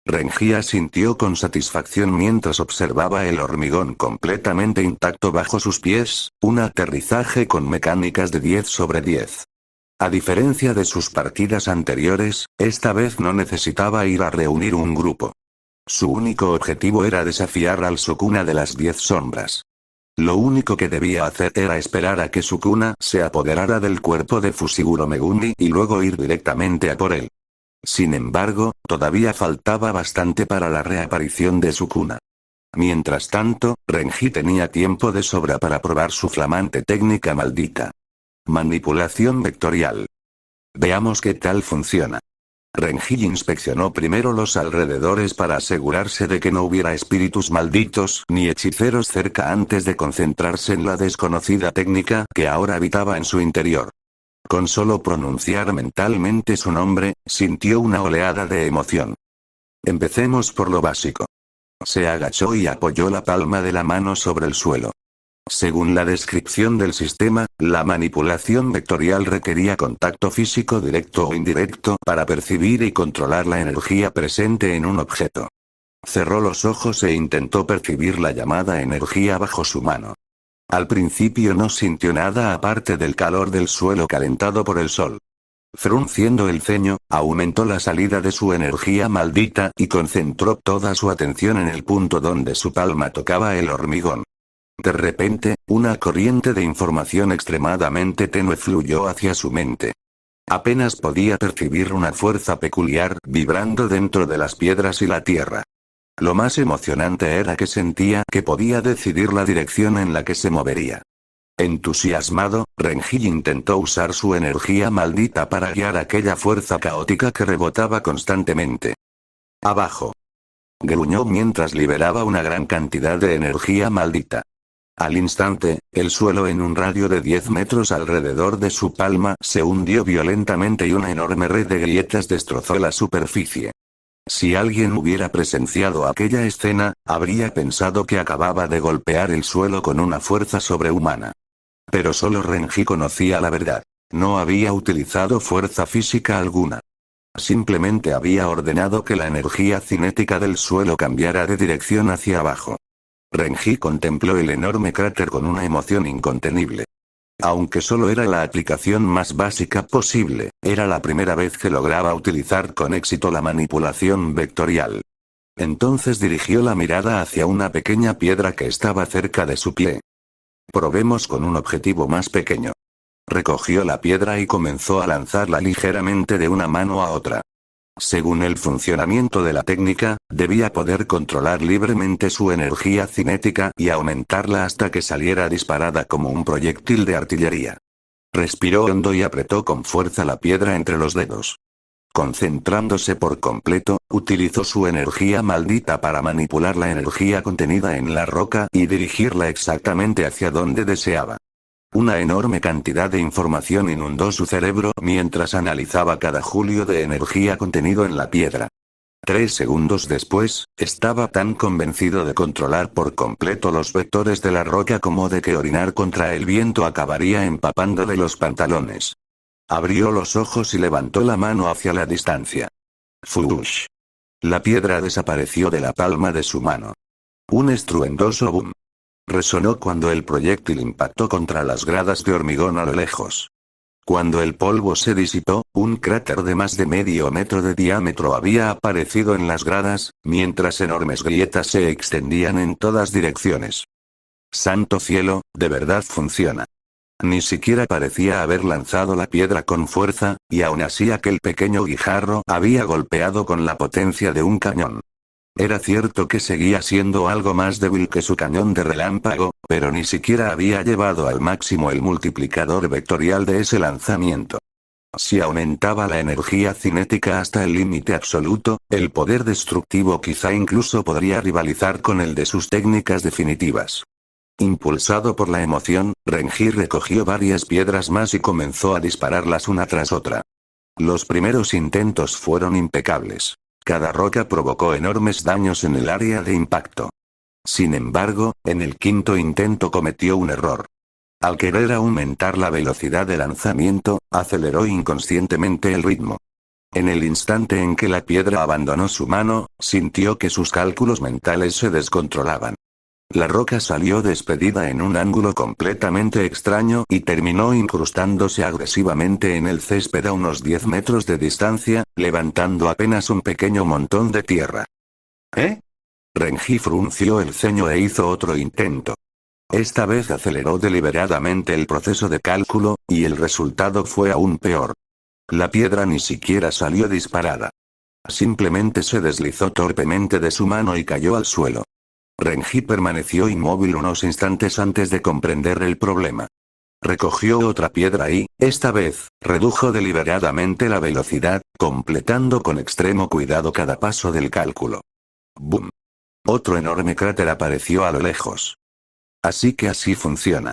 Renji asintió con satisfacción mientras observaba el hormigón completamente intacto bajo sus pies, un aterrizaje con mecánicas de 10 sobre 10. A diferencia de sus partidas anteriores, esta vez no necesitaba ir a reunir un grupo. Su único objetivo era desafiar al Sukuna de las 10 sombras. Lo único que debía hacer era esperar a que Sukuna se apoderara del cuerpo de Fushiguro Megumi y luego ir directamente a por él. Sin embargo, todavía faltaba bastante para la reaparición de Sukuna. Mientras tanto, Renji tenía tiempo de sobra para probar su flamante técnica maldita. Manipulación vectorial. Veamos qué tal funciona. Renji inspeccionó primero los alrededores para asegurarse de que no hubiera espíritus malditos ni hechiceros cerca antes de concentrarse en la desconocida técnica que ahora habitaba en su interior. Con solo pronunciar mentalmente su nombre, sintió una oleada de emoción. Empecemos por lo básico. Se agachó y apoyó la palma de la mano sobre el suelo. Según la descripción del sistema, la manipulación vectorial requería contacto físico directo o indirecto para percibir y controlar la energía presente en un objeto. Cerró los ojos e intentó percibir la llamada energía bajo su mano. Al principio no sintió nada aparte del calor del suelo calentado por el sol. Frunciendo el ceño, aumentó la salida de su energía maldita y concentró toda su atención en el punto donde su palma tocaba el hormigón. De repente, una corriente de información extremadamente tenue fluyó hacia su mente. Apenas podía percibir una fuerza peculiar vibrando dentro de las piedras y la tierra. Lo más emocionante era que sentía que podía decidir la dirección en la que se movería. Entusiasmado, Renji intentó usar su energía maldita para guiar aquella fuerza caótica que rebotaba constantemente. Abajo. Gruñó mientras liberaba una gran cantidad de energía maldita. Al instante, el suelo en un radio de 10 metros alrededor de su palma se hundió violentamente y una enorme red de grietas destrozó la superficie. Si alguien hubiera presenciado aquella escena, habría pensado que acababa de golpear el suelo con una fuerza sobrehumana. Pero solo Renji conocía la verdad. No había utilizado fuerza física alguna. Simplemente había ordenado que la energía cinética del suelo cambiara de dirección hacia abajo. Renji contempló el enorme cráter con una emoción incontenible. Aunque solo era la aplicación más básica posible, era la primera vez que lograba utilizar con éxito la manipulación vectorial. Entonces dirigió la mirada hacia una pequeña piedra que estaba cerca de su pie. Probemos con un objetivo más pequeño. Recogió la piedra y comenzó a lanzarla ligeramente de una mano a otra. Según el funcionamiento de la técnica, debía poder controlar libremente su energía cinética y aumentarla hasta que saliera disparada como un proyectil de artillería. Respiró hondo y apretó con fuerza la piedra entre los dedos. Concentrándose por completo, utilizó su energía maldita para manipular la energía contenida en la roca y dirigirla exactamente hacia donde deseaba. Una enorme cantidad de información inundó su cerebro mientras analizaba cada julio de energía contenido en la piedra. 3 segundos después, estaba tan convencido de controlar por completo los vectores de la roca como de que orinar contra el viento acabaría empapándole los pantalones. Abrió los ojos y levantó la mano hacia la distancia. ¡Fush! La piedra desapareció de la palma de su mano. Un estruendoso boom resonó cuando el proyectil impactó contra las gradas de hormigón a lo lejos. Cuando el polvo se disipó, un cráter de más de medio metro de diámetro había aparecido en las gradas, mientras enormes grietas se extendían en todas direcciones. ¡Santo cielo, de verdad funciona! Ni siquiera parecía haber lanzado la piedra con fuerza, y aún así aquel pequeño guijarro había golpeado con la potencia de un cañón. Era cierto que seguía siendo algo más débil que su cañón de relámpago, pero ni siquiera había llevado al máximo el multiplicador vectorial de ese lanzamiento. Si aumentaba la energía cinética hasta el límite absoluto, el poder destructivo quizá incluso podría rivalizar con el de sus técnicas definitivas. Impulsado por la emoción, Renji recogió varias piedras más y comenzó a dispararlas una tras otra. Los primeros intentos fueron impecables. Cada roca provocó enormes daños en el área de impacto. Sin embargo, en el quinto intento cometió un error. Al querer aumentar la velocidad de lanzamiento, aceleró inconscientemente el ritmo. En el instante en que la piedra abandonó su mano, sintió que sus cálculos mentales se descontrolaban. La roca salió despedida en un ángulo completamente extraño y terminó incrustándose agresivamente en el césped a unos 10 metros de distancia, levantando apenas un pequeño montón de tierra. ¿Eh? Renji frunció el ceño e hizo otro intento. Esta vez aceleró deliberadamente el proceso de cálculo, y el resultado fue aún peor. La piedra ni siquiera salió disparada. Simplemente se deslizó torpemente de su mano y cayó al suelo. Renji permaneció inmóvil unos instantes antes de comprender el problema. Recogió otra piedra y, esta vez, redujo deliberadamente la velocidad, completando con extremo cuidado cada paso del cálculo. ¡Bum! Otro enorme cráter apareció a lo lejos. Así que así funciona.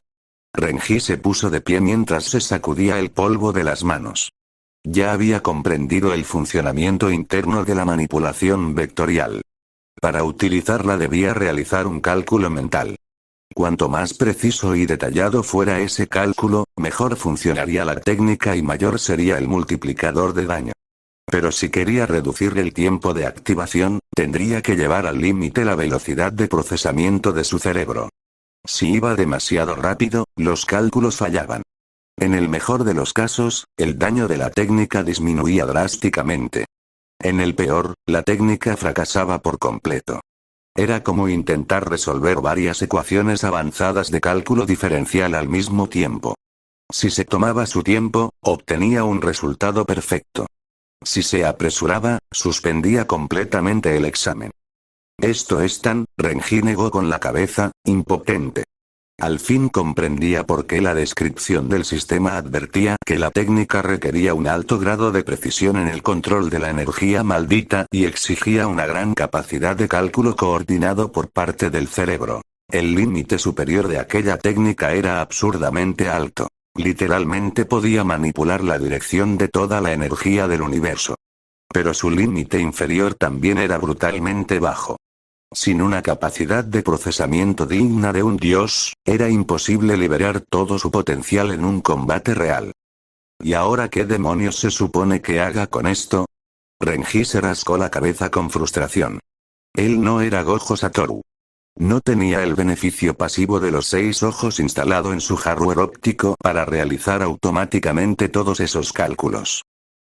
Renji se puso de pie mientras se sacudía el polvo de las manos. Ya había comprendido el funcionamiento interno de la manipulación vectorial. Para utilizarla debía realizar un cálculo mental. Cuanto más preciso y detallado fuera ese cálculo, mejor funcionaría la técnica y mayor sería el multiplicador de daño. Pero si quería reducir el tiempo de activación, tendría que llevar al límite la velocidad de procesamiento de su cerebro. Si iba demasiado rápido, los cálculos fallaban. En el mejor de los casos, el daño de la técnica disminuía drásticamente. En el peor, la técnica fracasaba por completo. Era como intentar resolver varias ecuaciones avanzadas de cálculo diferencial al mismo tiempo. Si se tomaba su tiempo, obtenía un resultado perfecto. Si se apresuraba, suspendía completamente el examen. Esto es tan, Renji negó con la cabeza, impotente. Al fin comprendía por qué la descripción del sistema advertía que la técnica requería un alto grado de precisión en el control de la energía maldita y exigía una gran capacidad de cálculo coordinado por parte del cerebro. El límite superior de aquella técnica era absurdamente alto. Literalmente podía manipular la dirección de toda la energía del universo. Pero su límite inferior también era brutalmente bajo. Sin una capacidad de procesamiento digna de un dios, era imposible liberar todo su potencial en un combate real. ¿Y ahora qué demonios se supone que haga con esto? Renji se rascó la cabeza con frustración. Él no era Gojo Satoru. No tenía el beneficio pasivo de los 6 ojos instalado en su hardware óptico para realizar automáticamente todos esos cálculos.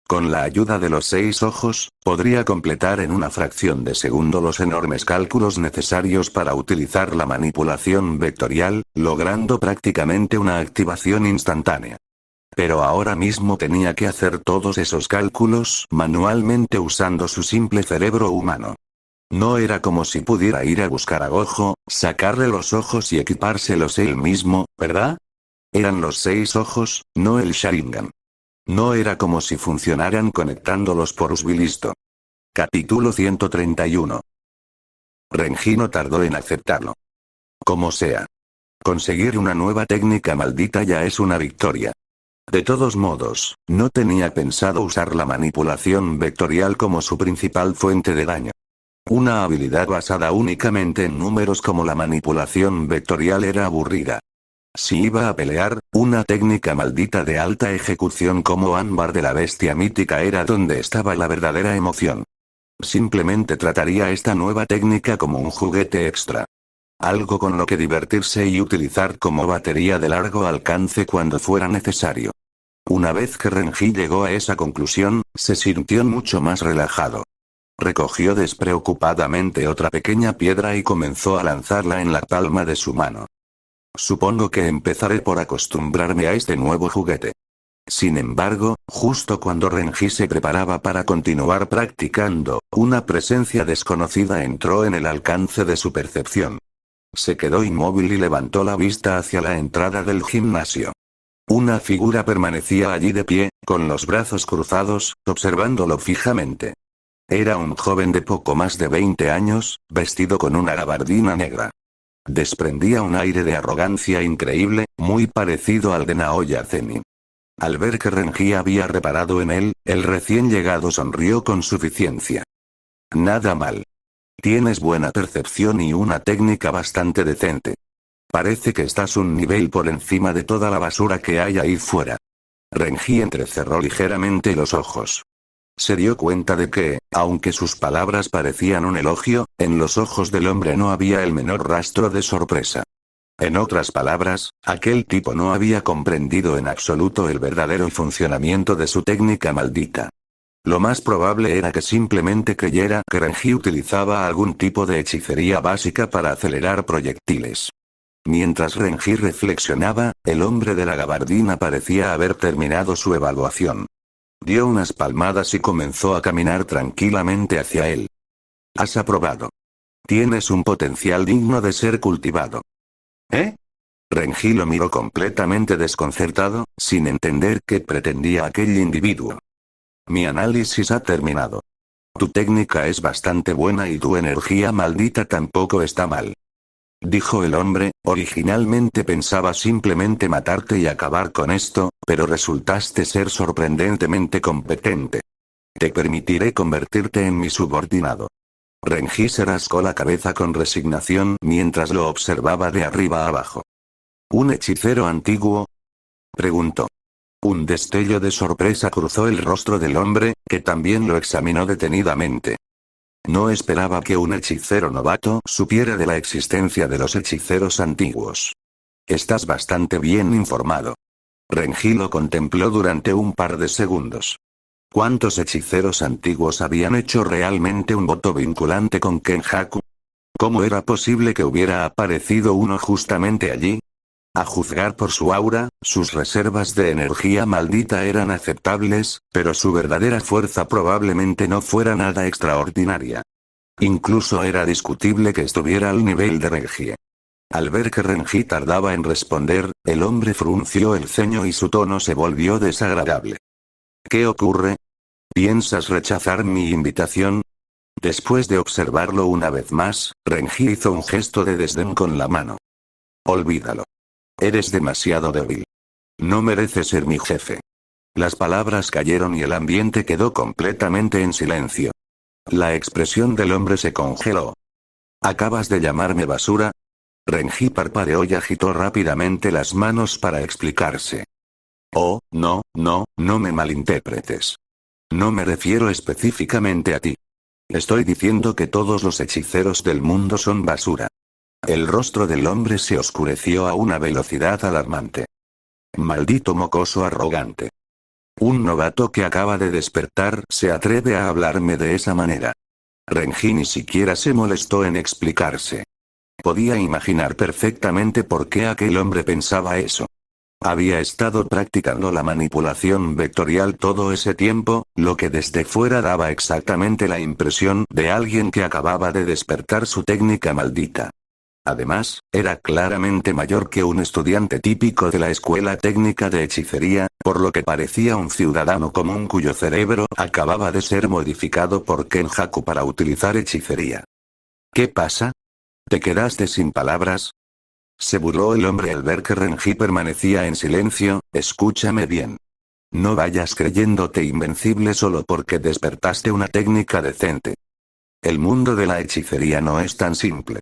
Con la ayuda de los 6 ojos, podría completar en una fracción de segundo los enormes cálculos necesarios para utilizar la manipulación vectorial, logrando prácticamente una activación instantánea. Pero ahora mismo tenía que hacer todos esos cálculos manualmente usando su simple cerebro humano. No era como si pudiera ir a buscar a Gojo, sacarle los ojos y equipárselos él mismo, ¿verdad? Eran los 6 ojos, no el Sharingan. No era como si funcionaran conectándolos por USB y listo. Capítulo 131. Renji no tardó en aceptarlo. Como sea. Conseguir una nueva técnica maldita ya es una victoria. De todos modos, no tenía pensado usar la manipulación vectorial como su principal fuente de daño. Una habilidad basada únicamente en números como la manipulación vectorial era aburrida. Si iba a pelear, una técnica maldita de alta ejecución como Ámbar de la bestia mítica era donde estaba la verdadera emoción. Simplemente trataría esta nueva técnica como un juguete extra. Algo con lo que divertirse y utilizar como batería de largo alcance cuando fuera necesario. Una vez que Renji llegó a esa conclusión, se sintió mucho más relajado. Recogió despreocupadamente otra pequeña piedra y comenzó a lanzarla en la palma de su mano. Supongo que empezaré por acostumbrarme a este nuevo juguete. Sin embargo, justo cuando Renji se preparaba para continuar practicando, una presencia desconocida entró en el alcance de su percepción. Se quedó inmóvil y levantó la vista hacia la entrada del gimnasio. Una figura permanecía allí de pie, con los brazos cruzados, observándolo fijamente. Era un joven de poco más de 20 años, vestido con una gabardina negra. Desprendía un aire de arrogancia increíble, muy parecido al de Naoya Zenin. Al ver que Renji había reparado en él, el recién llegado sonrió con suficiencia. Nada mal. Tienes buena percepción y una técnica bastante decente. Parece que estás un nivel por encima de toda la basura que hay ahí fuera. Renji entrecerró ligeramente los ojos. Se dio cuenta de que, aunque sus palabras parecían un elogio, en los ojos del hombre no había el menor rastro de sorpresa. En otras palabras, aquel tipo no había comprendido en absoluto el verdadero funcionamiento de su técnica maldita. Lo más probable era que simplemente creyera que Renji utilizaba algún tipo de hechicería básica para acelerar proyectiles. Mientras Renji reflexionaba, el hombre de la gabardina parecía haber terminado su evaluación. Dio unas palmadas y comenzó a caminar tranquilamente hacia él. Has aprobado. Tienes un potencial digno de ser cultivado. ¿Eh? Renji lo miró completamente desconcertado, sin entender qué pretendía aquel individuo. Mi análisis ha terminado. Tu técnica es bastante buena y tu energía maldita tampoco está mal. Dijo el hombre, originalmente pensaba simplemente matarte y acabar con esto, pero resultaste ser sorprendentemente competente. Te permitiré convertirte en mi subordinado. Renji se rascó la cabeza con resignación mientras lo observaba de arriba a abajo. ¿Un hechicero antiguo? Preguntó. Un destello de sorpresa cruzó el rostro del hombre, que también lo examinó detenidamente. No esperaba que un hechicero novato supiera de la existencia de los hechiceros antiguos. Estás bastante bien informado. Renji lo contempló durante un par de segundos. ¿Cuántos hechiceros antiguos habían hecho realmente un voto vinculante con Kenjaku? ¿Cómo era posible que hubiera aparecido uno justamente allí? A juzgar por su aura, sus reservas de energía maldita eran aceptables, pero su verdadera fuerza probablemente no fuera nada extraordinaria. Incluso era discutible que estuviera al nivel de Renji. Al ver que Renji tardaba en responder, el hombre frunció el ceño y su tono se volvió desagradable. ¿Qué ocurre? ¿Piensas rechazar mi invitación? Después de observarlo una vez más, Renji hizo un gesto de desdén con la mano. Olvídalo. Eres demasiado débil. No mereces ser mi jefe. Las palabras cayeron y el ambiente quedó completamente en silencio. La expresión del hombre se congeló. ¿Acabas de llamarme basura? Renji parpadeó y agitó rápidamente las manos para explicarse. Oh, no me malinterpretes. No me refiero específicamente a ti. Estoy diciendo que todos los hechiceros del mundo son basura. El rostro del hombre se oscureció a una velocidad alarmante. Maldito mocoso arrogante. Un novato que acaba de despertar se atreve a hablarme de esa manera. Renji ni siquiera se molestó en explicarse. Podía imaginar perfectamente por qué aquel hombre pensaba eso. Había estado practicando la manipulación vectorial todo ese tiempo, lo que desde fuera daba exactamente la impresión de alguien que acababa de despertar su técnica maldita. Además, era claramente mayor que un estudiante típico de la escuela técnica de hechicería, por lo que parecía un ciudadano común cuyo cerebro acababa de ser modificado por Kenjaku para utilizar hechicería. ¿Qué pasa? ¿Te quedaste sin palabras? Se burló el hombre al ver que Renji permanecía en silencio. Escúchame bien. No vayas creyéndote invencible solo porque despertaste una técnica decente. El mundo de la hechicería no es tan simple.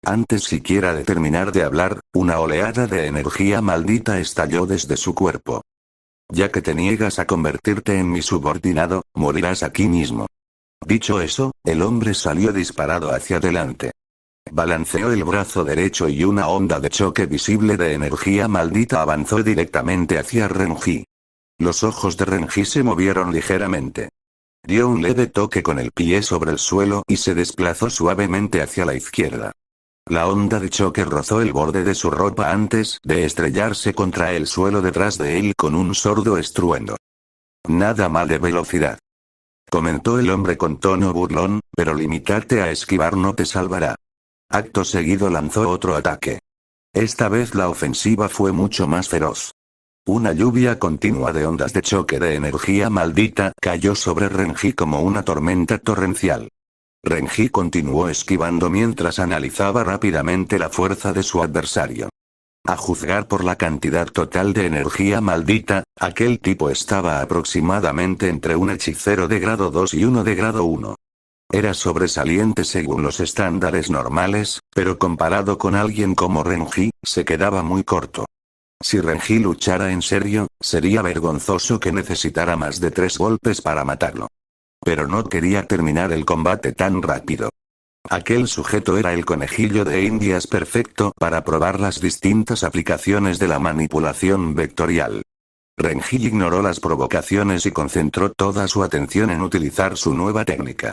Antes siquiera de terminar de hablar, una oleada de energía maldita estalló desde su cuerpo. Ya que te niegas a convertirte en mi subordinado, morirás aquí mismo. Dicho eso, el hombre salió disparado hacia adelante. Balanceó el brazo derecho y una onda de choque visible de energía maldita avanzó directamente hacia Renji. Los ojos de Renji se movieron ligeramente. Dio un leve toque con el pie sobre el suelo y se desplazó suavemente hacia la izquierda. La onda de choque rozó el borde de su ropa antes de estrellarse contra el suelo detrás de él con un sordo estruendo. Nada mal de velocidad, comentó el hombre con tono burlón, pero limitarte a esquivar no te salvará. Acto seguido lanzó otro ataque. Esta vez la ofensiva fue mucho más feroz. Una lluvia continua de ondas de choque de energía maldita cayó sobre Renji como una tormenta torrencial. Renji continuó esquivando mientras analizaba rápidamente la fuerza de su adversario. A juzgar por la cantidad total de energía maldita, aquel tipo estaba aproximadamente entre un hechicero de grado 2 y uno de grado 1. Era sobresaliente según los estándares normales, pero comparado con alguien como Renji, se quedaba muy corto. Si Renji luchara en serio, sería vergonzoso que necesitara más de 3 golpes para matarlo. Pero no quería terminar el combate tan rápido. Aquel sujeto era el conejillo de Indias perfecto para probar las distintas aplicaciones de la manipulación vectorial. Renji ignoró las provocaciones y concentró toda su atención en utilizar su nueva técnica.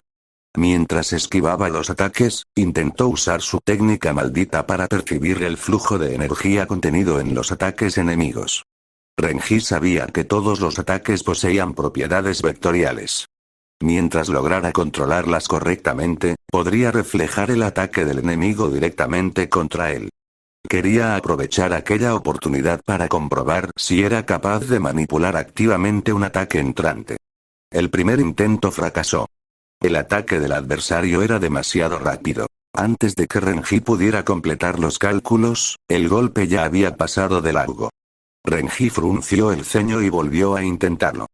Mientras esquivaba los ataques, intentó usar su técnica maldita para percibir el flujo de energía contenido en los ataques enemigos. Renji sabía que todos los ataques poseían propiedades vectoriales. Mientras lograra controlarlas correctamente, podría reflejar el ataque del enemigo directamente contra él. Quería aprovechar aquella oportunidad para comprobar si era capaz de manipular activamente un ataque entrante. El primer intento fracasó. El ataque del adversario era demasiado rápido. Antes de que Renji pudiera completar los cálculos, el golpe ya había pasado de largo. Renji frunció el ceño y volvió a intentarlo.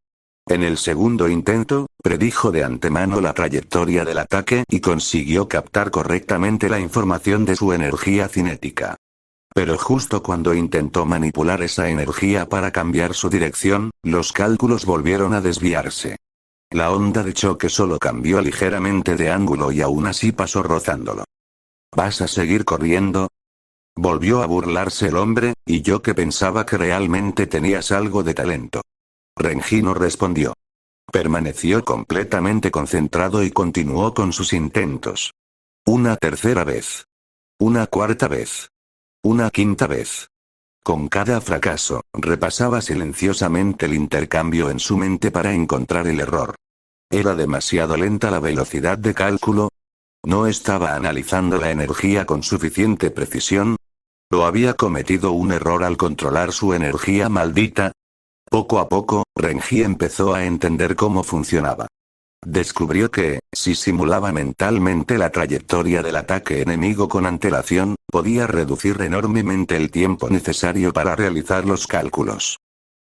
En el segundo intento, predijo de antemano la trayectoria del ataque y consiguió captar correctamente la información de su energía cinética. Pero justo cuando intentó manipular esa energía para cambiar su dirección, los cálculos volvieron a desviarse. La onda de choque solo cambió ligeramente de ángulo y aún así pasó rozándolo. ¿Vas a seguir corriendo? Volvió a burlarse el hombre, y yo que pensaba que realmente tenías algo de talento. Renji no respondió. Permaneció completamente concentrado y continuó con sus intentos. Una tercera vez. Una cuarta vez. Una quinta vez. Con cada fracaso, repasaba silenciosamente el intercambio en su mente para encontrar el error. ¿Era demasiado lenta la velocidad de cálculo? ¿No estaba analizando la energía con suficiente precisión? ¿O había cometido un error al controlar su energía maldita? Poco a poco, Renji empezó a entender cómo funcionaba. Descubrió que, si simulaba mentalmente la trayectoria del ataque enemigo con antelación, podía reducir enormemente el tiempo necesario para realizar los cálculos.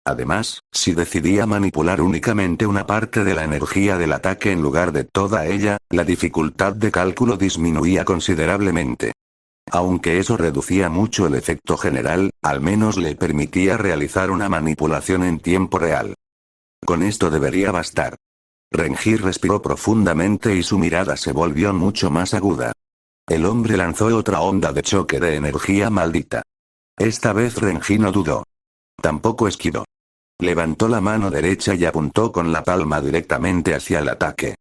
Además, si decidía manipular únicamente una parte de la energía del ataque en lugar de toda ella, la dificultad de cálculo disminuía considerablemente. Aunque eso reducía mucho el efecto general, al menos le permitía realizar una manipulación en tiempo real. Con esto debería bastar. Renji respiró profundamente y su mirada se volvió mucho más aguda. El hombre lanzó otra onda de choque de energía maldita. Esta vez Renji no dudó. Tampoco esquivó. Levantó la mano derecha y apuntó con la palma directamente hacia el ataque.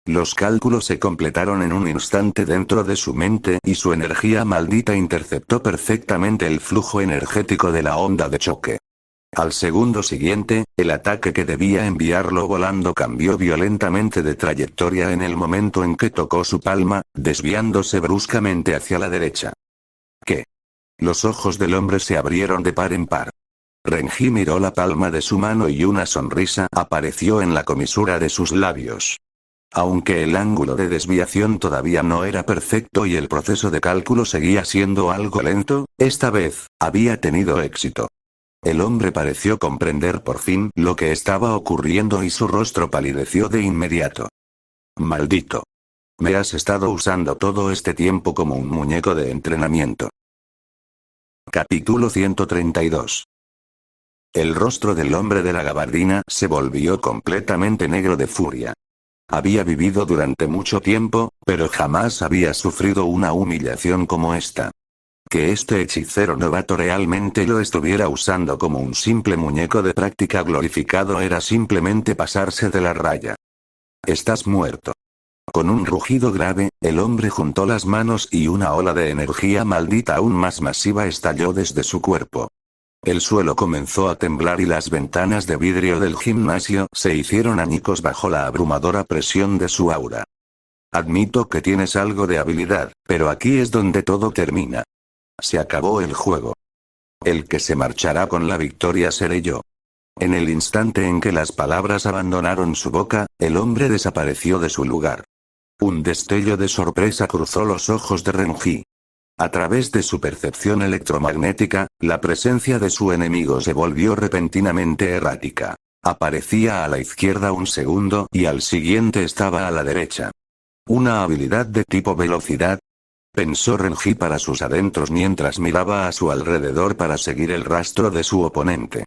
Los cálculos se completaron en un instante dentro de su mente y su energía maldita interceptó perfectamente el flujo energético de la onda de choque. Al segundo siguiente, el ataque que debía enviarlo volando cambió violentamente de trayectoria en el momento en que tocó su palma, desviándose bruscamente hacia la derecha. ¿Qué? Los ojos del hombre se abrieron de par en par. Renji miró la palma de su mano y una sonrisa apareció en la comisura de sus labios. Aunque el ángulo de desviación todavía no era perfecto y el proceso de cálculo seguía siendo algo lento, esta vez, había tenido éxito. El hombre pareció comprender por fin lo que estaba ocurriendo y su rostro palideció de inmediato. Maldito. Me has estado usando todo este tiempo como un muñeco de entrenamiento. Capítulo 132. El rostro del hombre de la gabardina se volvió completamente negro de furia. Había vivido durante mucho tiempo, pero jamás había sufrido una humillación como esta. que este hechicero novato realmente lo estuviera usando como un simple muñeco de práctica glorificado era simplemente pasarse de la raya. Estás muerto. Con un rugido grave, el hombre juntó las manos y una ola de energía maldita aún más masiva estalló desde su cuerpo. El suelo comenzó a temblar y las ventanas de vidrio del gimnasio se hicieron añicos bajo la abrumadora presión de su aura. Admito que tienes algo de habilidad, pero aquí es donde todo termina. Se acabó el juego. El que se marchará con la victoria seré yo. En el instante en que las palabras abandonaron su boca, el hombre desapareció de su lugar. Un destello de sorpresa cruzó los ojos de Renji. A través de su percepción electromagnética, la presencia de su enemigo se volvió repentinamente errática. Aparecía a la izquierda un segundo y al siguiente estaba a la derecha. ¿Una habilidad de tipo velocidad? Pensó Renji para sus adentros mientras miraba a su alrededor para seguir el rastro de su oponente.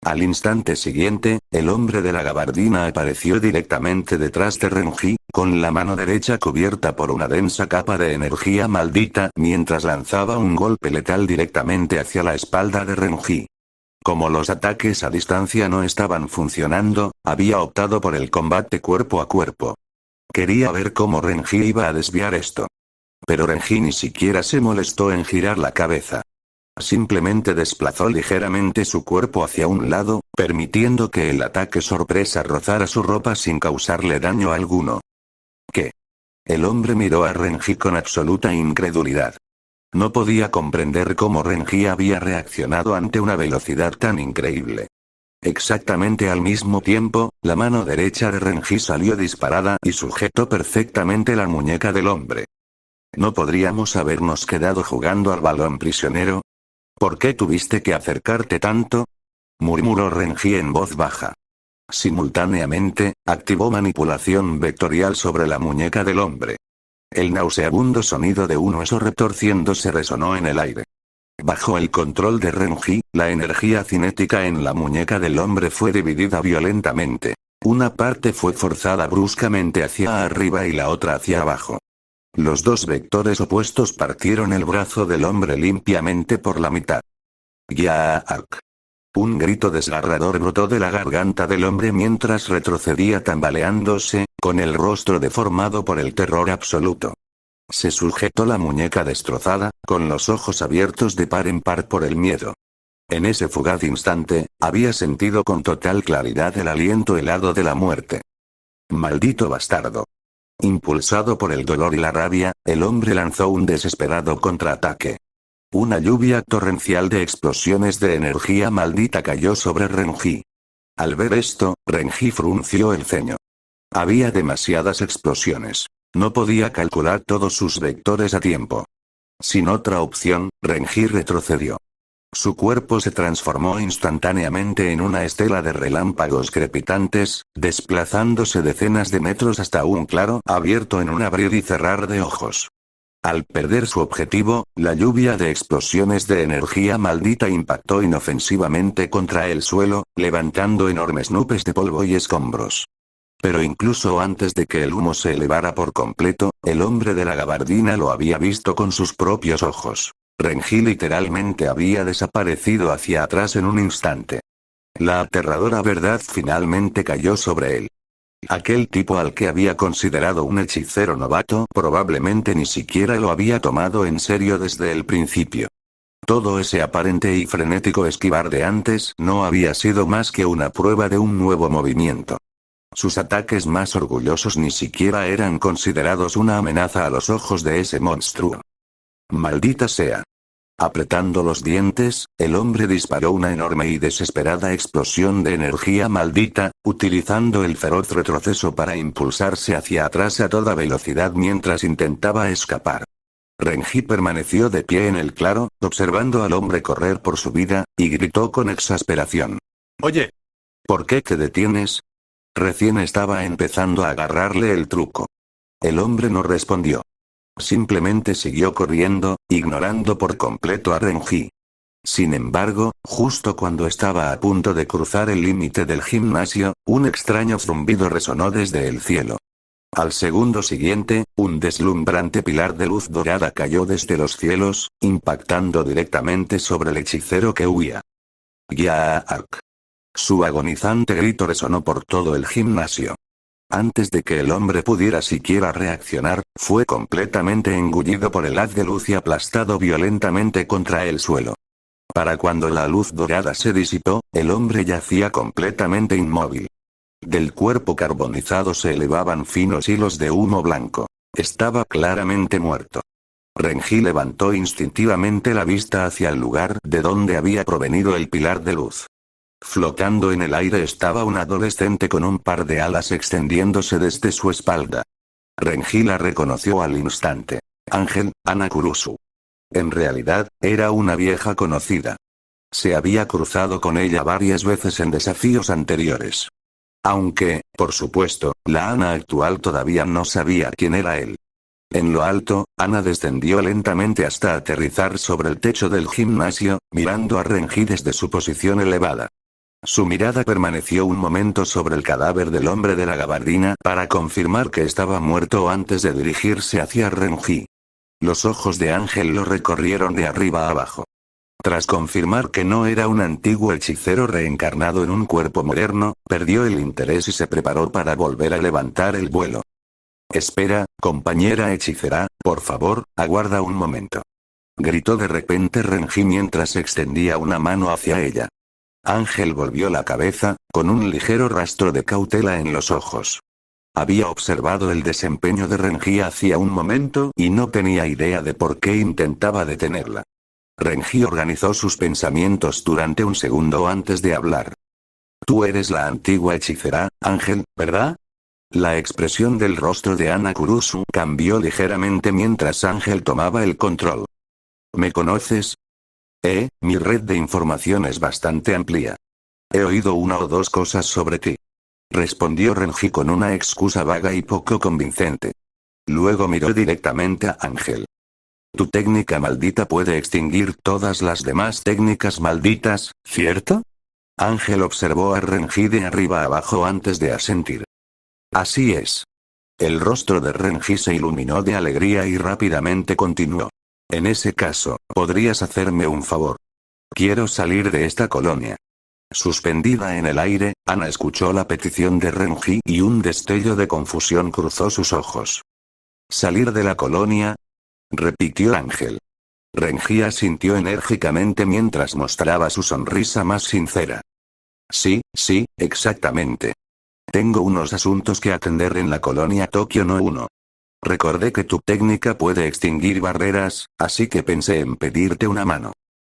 Al instante siguiente, el hombre de la gabardina apareció directamente detrás de Renji, con la mano derecha cubierta por una densa capa de energía maldita mientras lanzaba un golpe letal directamente hacia la espalda de Renji. Como los ataques a distancia no estaban funcionando, había optado por el combate cuerpo a cuerpo. Quería ver cómo Renji iba a desviar esto. Pero Renji ni siquiera se molestó en girar la cabeza. Simplemente desplazó ligeramente su cuerpo hacia un lado, permitiendo que el ataque sorpresa rozara su ropa sin causarle daño alguno. ¿Qué? El hombre miró a Renji con absoluta incredulidad. No podía comprender cómo Renji había reaccionado ante una velocidad tan increíble. Exactamente al mismo tiempo, la mano derecha de Renji salió disparada y sujetó perfectamente la muñeca del hombre. ¿No podríamos habernos quedado jugando al balón prisionero? ¿Por qué tuviste que acercarte tanto? Murmuró Renji en voz baja. Simultáneamente, activó manipulación vectorial sobre la muñeca del hombre. El nauseabundo sonido de un hueso retorciéndose resonó en el aire. Bajo el control de Renji, la energía cinética en la muñeca del hombre fue dividida violentamente. Una parte fue forzada bruscamente hacia arriba y la otra hacia abajo. Los dos vectores opuestos partieron el brazo del hombre limpiamente por la mitad. ¡Yaak! Un grito desgarrador brotó de la garganta del hombre mientras retrocedía tambaleándose, con el rostro deformado por el terror absoluto. Se sujetó la muñeca destrozada, con los ojos abiertos de par en par por el miedo. En ese fugaz instante, había sentido con total claridad el aliento helado de la muerte. ¡Maldito bastardo! Impulsado por el dolor y la rabia, el hombre lanzó un desesperado contraataque. Una lluvia torrencial de explosiones de energía maldita cayó sobre Renji. Al ver esto, Renji frunció el ceño. Había demasiadas explosiones. No podía calcular todos sus vectores a tiempo. Sin otra opción, Renji retrocedió. Su cuerpo se transformó instantáneamente en una estela de relámpagos crepitantes, desplazándose decenas de metros hasta un claro abierto en un abrir y cerrar de ojos. Al perder su objetivo, la lluvia de explosiones de energía maldita impactó inofensivamente contra el suelo, levantando enormes nubes de polvo y escombros. Pero incluso antes de que el humo se elevara por completo, el hombre de la gabardina lo había visto con sus propios ojos. Renji literalmente había desaparecido hacia atrás en un instante. La aterradora verdad finalmente cayó sobre él. Aquel tipo al que había considerado un hechicero novato probablemente ni siquiera lo había tomado en serio desde el principio. Todo ese aparente y frenético esquivar de antes no había sido más que una prueba de un nuevo movimiento. Sus ataques más orgullosos ni siquiera eran considerados una amenaza a los ojos de ese monstruo. ¡Maldita sea! Apretando los dientes, el hombre disparó una enorme y desesperada explosión de energía maldita, utilizando el feroz retroceso para impulsarse hacia atrás a toda velocidad mientras intentaba escapar. Renji permaneció de pie en el claro, observando al hombre correr por su vida, y gritó con exasperación. «Oye, ¿por qué te detienes?» Recién estaba empezando a agarrarle el truco. El hombre no respondió. Simplemente siguió corriendo, ignorando por completo a Renji. Sin embargo, justo cuando estaba a punto de cruzar el límite del gimnasio, un extraño zumbido resonó desde el cielo. Al segundo siguiente, un deslumbrante pilar de luz dorada cayó desde los cielos, impactando directamente sobre el hechicero que huía. ¡Yaak! Su agonizante grito resonó por todo el gimnasio. Antes de que el hombre pudiera siquiera reaccionar, fue completamente engullido por el haz de luz y aplastado violentamente contra el suelo. Para cuando la luz dorada se disipó, el hombre yacía completamente inmóvil. Del cuerpo carbonizado se elevaban finos hilos de humo blanco. Estaba claramente muerto. Renji levantó instintivamente la vista hacia el lugar de donde había provenido el pilar de luz. Flotando en el aire estaba un adolescente con un par de alas extendiéndose desde su espalda. Renji la reconoció al instante. Ángel, Anakurusu. En realidad, era una vieja conocida. Se había cruzado con ella varias veces en desafíos anteriores. Aunque, por supuesto, la Ana actual todavía no sabía quién era él. En lo alto, Ana descendió lentamente hasta aterrizar sobre el techo del gimnasio, mirando a Renji desde su posición elevada. Su mirada permaneció un momento sobre el cadáver del hombre de la gabardina para confirmar que estaba muerto antes de dirigirse hacia Renji. Los ojos de Ángel lo recorrieron de arriba a abajo. Tras confirmar que no era un antiguo hechicero reencarnado en un cuerpo moderno, perdió el interés y se preparó para volver a levantar el vuelo. «Espera, compañera hechicera, por favor, aguarda un momento», gritó de repente Renji mientras extendía una mano hacia ella. Ángel volvió la cabeza, con un ligero rastro de cautela en los ojos. Había observado el desempeño de Renji hacía un momento y no tenía idea de por qué intentaba detenerla. Renji organizó sus pensamientos durante un segundo antes de hablar. «Tú eres la antigua hechicera, Ángel, ¿verdad?». La expresión del rostro de Anakurusu cambió ligeramente mientras Ángel tomaba el control. «¿Me conoces?». Mi red de información es bastante amplia. He oído una o dos cosas sobre ti», respondió Renji con una excusa vaga y poco convincente. Luego miró directamente a Ángel. «Tu técnica maldita puede extinguir todas las demás técnicas malditas, ¿cierto?». Ángel observó a Renji de arriba a abajo antes de asentir. «Así es». El rostro de Renji se iluminó de alegría y rápidamente continuó. «En ese caso, ¿podrías hacerme un favor? Quiero salir de esta colonia». Suspendida en el aire, Ana escuchó la petición de Renji y un destello de confusión cruzó sus ojos. «¿Salir de la colonia?», repitió Ángel. Renji asintió enérgicamente mientras mostraba su sonrisa más sincera. «Sí, exactamente. Tengo unos asuntos que atender en la colonia Tokio No 1. Recordé que tu técnica puede extinguir barreras, así que pensé en pedirte una mano».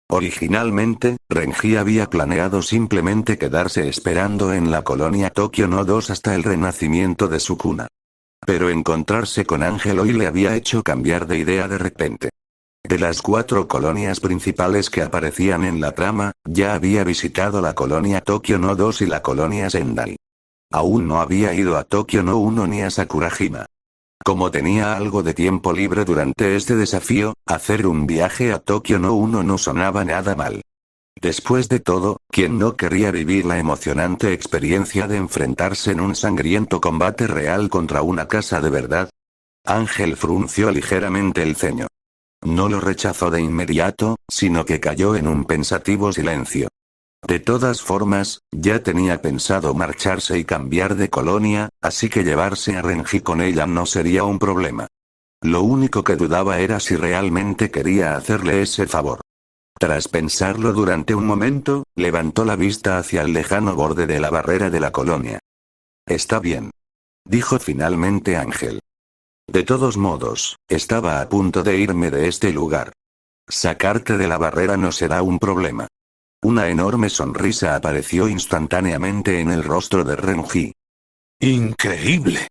Originalmente, Renji había planeado simplemente quedarse esperando en la colonia Tokio No 2 hasta el renacimiento de su cuna. Pero encontrarse con Ángel hoy le había hecho cambiar de idea de repente. De las 4 colonias principales que aparecían en la trama, ya había visitado la colonia Tokio No 2 y la colonia Sendai. Aún no había ido a Tokio No 1 ni a Sakurajima. Como tenía algo de tiempo libre durante este desafío, hacer un viaje a Tokio No 1 no sonaba nada mal. Después de todo, ¿quién no querría vivir la emocionante experiencia de enfrentarse en un sangriento combate real contra una casa de verdad? Ángel frunció ligeramente el ceño. No lo rechazó de inmediato, sino que cayó en un pensativo silencio. De todas formas, ya tenía pensado marcharse y cambiar de colonia, así que llevarse a Renji con ella no sería un problema. Lo único que dudaba era si realmente quería hacerle ese favor. Tras pensarlo durante un momento, levantó la vista hacia el lejano borde de la barrera de la colonia. «Está bien», dijo finalmente Ángel. «De todos modos, estaba a punto de irme de este lugar. Sacarte de la barrera no será un problema». Una enorme sonrisa apareció instantáneamente en el rostro de Renji. «¡Increíble!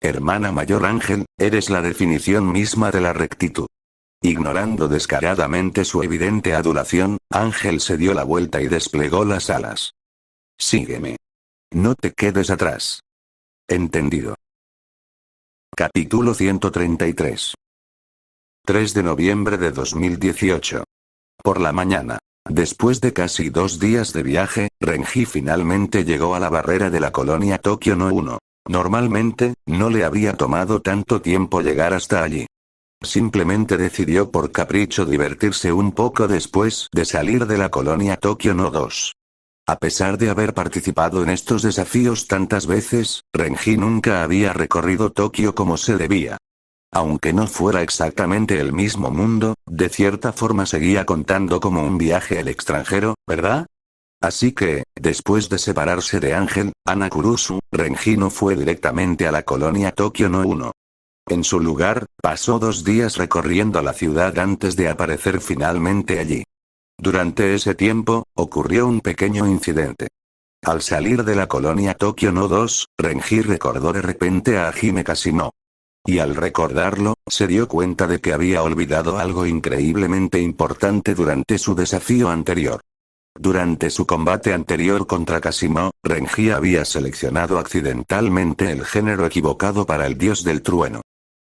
Hermana mayor Ángel, eres la definición misma de la rectitud». Ignorando descaradamente su evidente adulación, Ángel se dio la vuelta y desplegó las alas. «Sígueme. No te quedes atrás». «Entendido». Capítulo 133. 3 de noviembre de 2018. Por la mañana. Después de casi 2 días de viaje, Renji finalmente llegó a la barrera de la colonia Tokio No 1. Normalmente, no le habría tomado tanto tiempo llegar hasta allí. Simplemente decidió por capricho divertirse un poco después de salir de la colonia Tokio No 2. A pesar de haber participado en estos desafíos tantas veces, Renji nunca había recorrido Tokio como se debía. Aunque no fuera exactamente el mismo mundo, de cierta forma seguía contando como un viaje al extranjero, ¿verdad? Así que, después de separarse de Ángel, Anakurusu, Renji no fue directamente a la colonia Tokio No 1. En su lugar, pasó 2 días recorriendo la ciudad antes de aparecer finalmente allí. Durante ese tiempo, ocurrió un pequeño incidente. Al salir de la colonia Tokio No 2, Renji recordó de repente a Hime Kashimo. Y al recordarlo, se dio cuenta de que había olvidado algo increíblemente importante durante su desafío anterior. Durante su combate anterior contra Kashimo, Renji había seleccionado accidentalmente el género equivocado para el dios del trueno.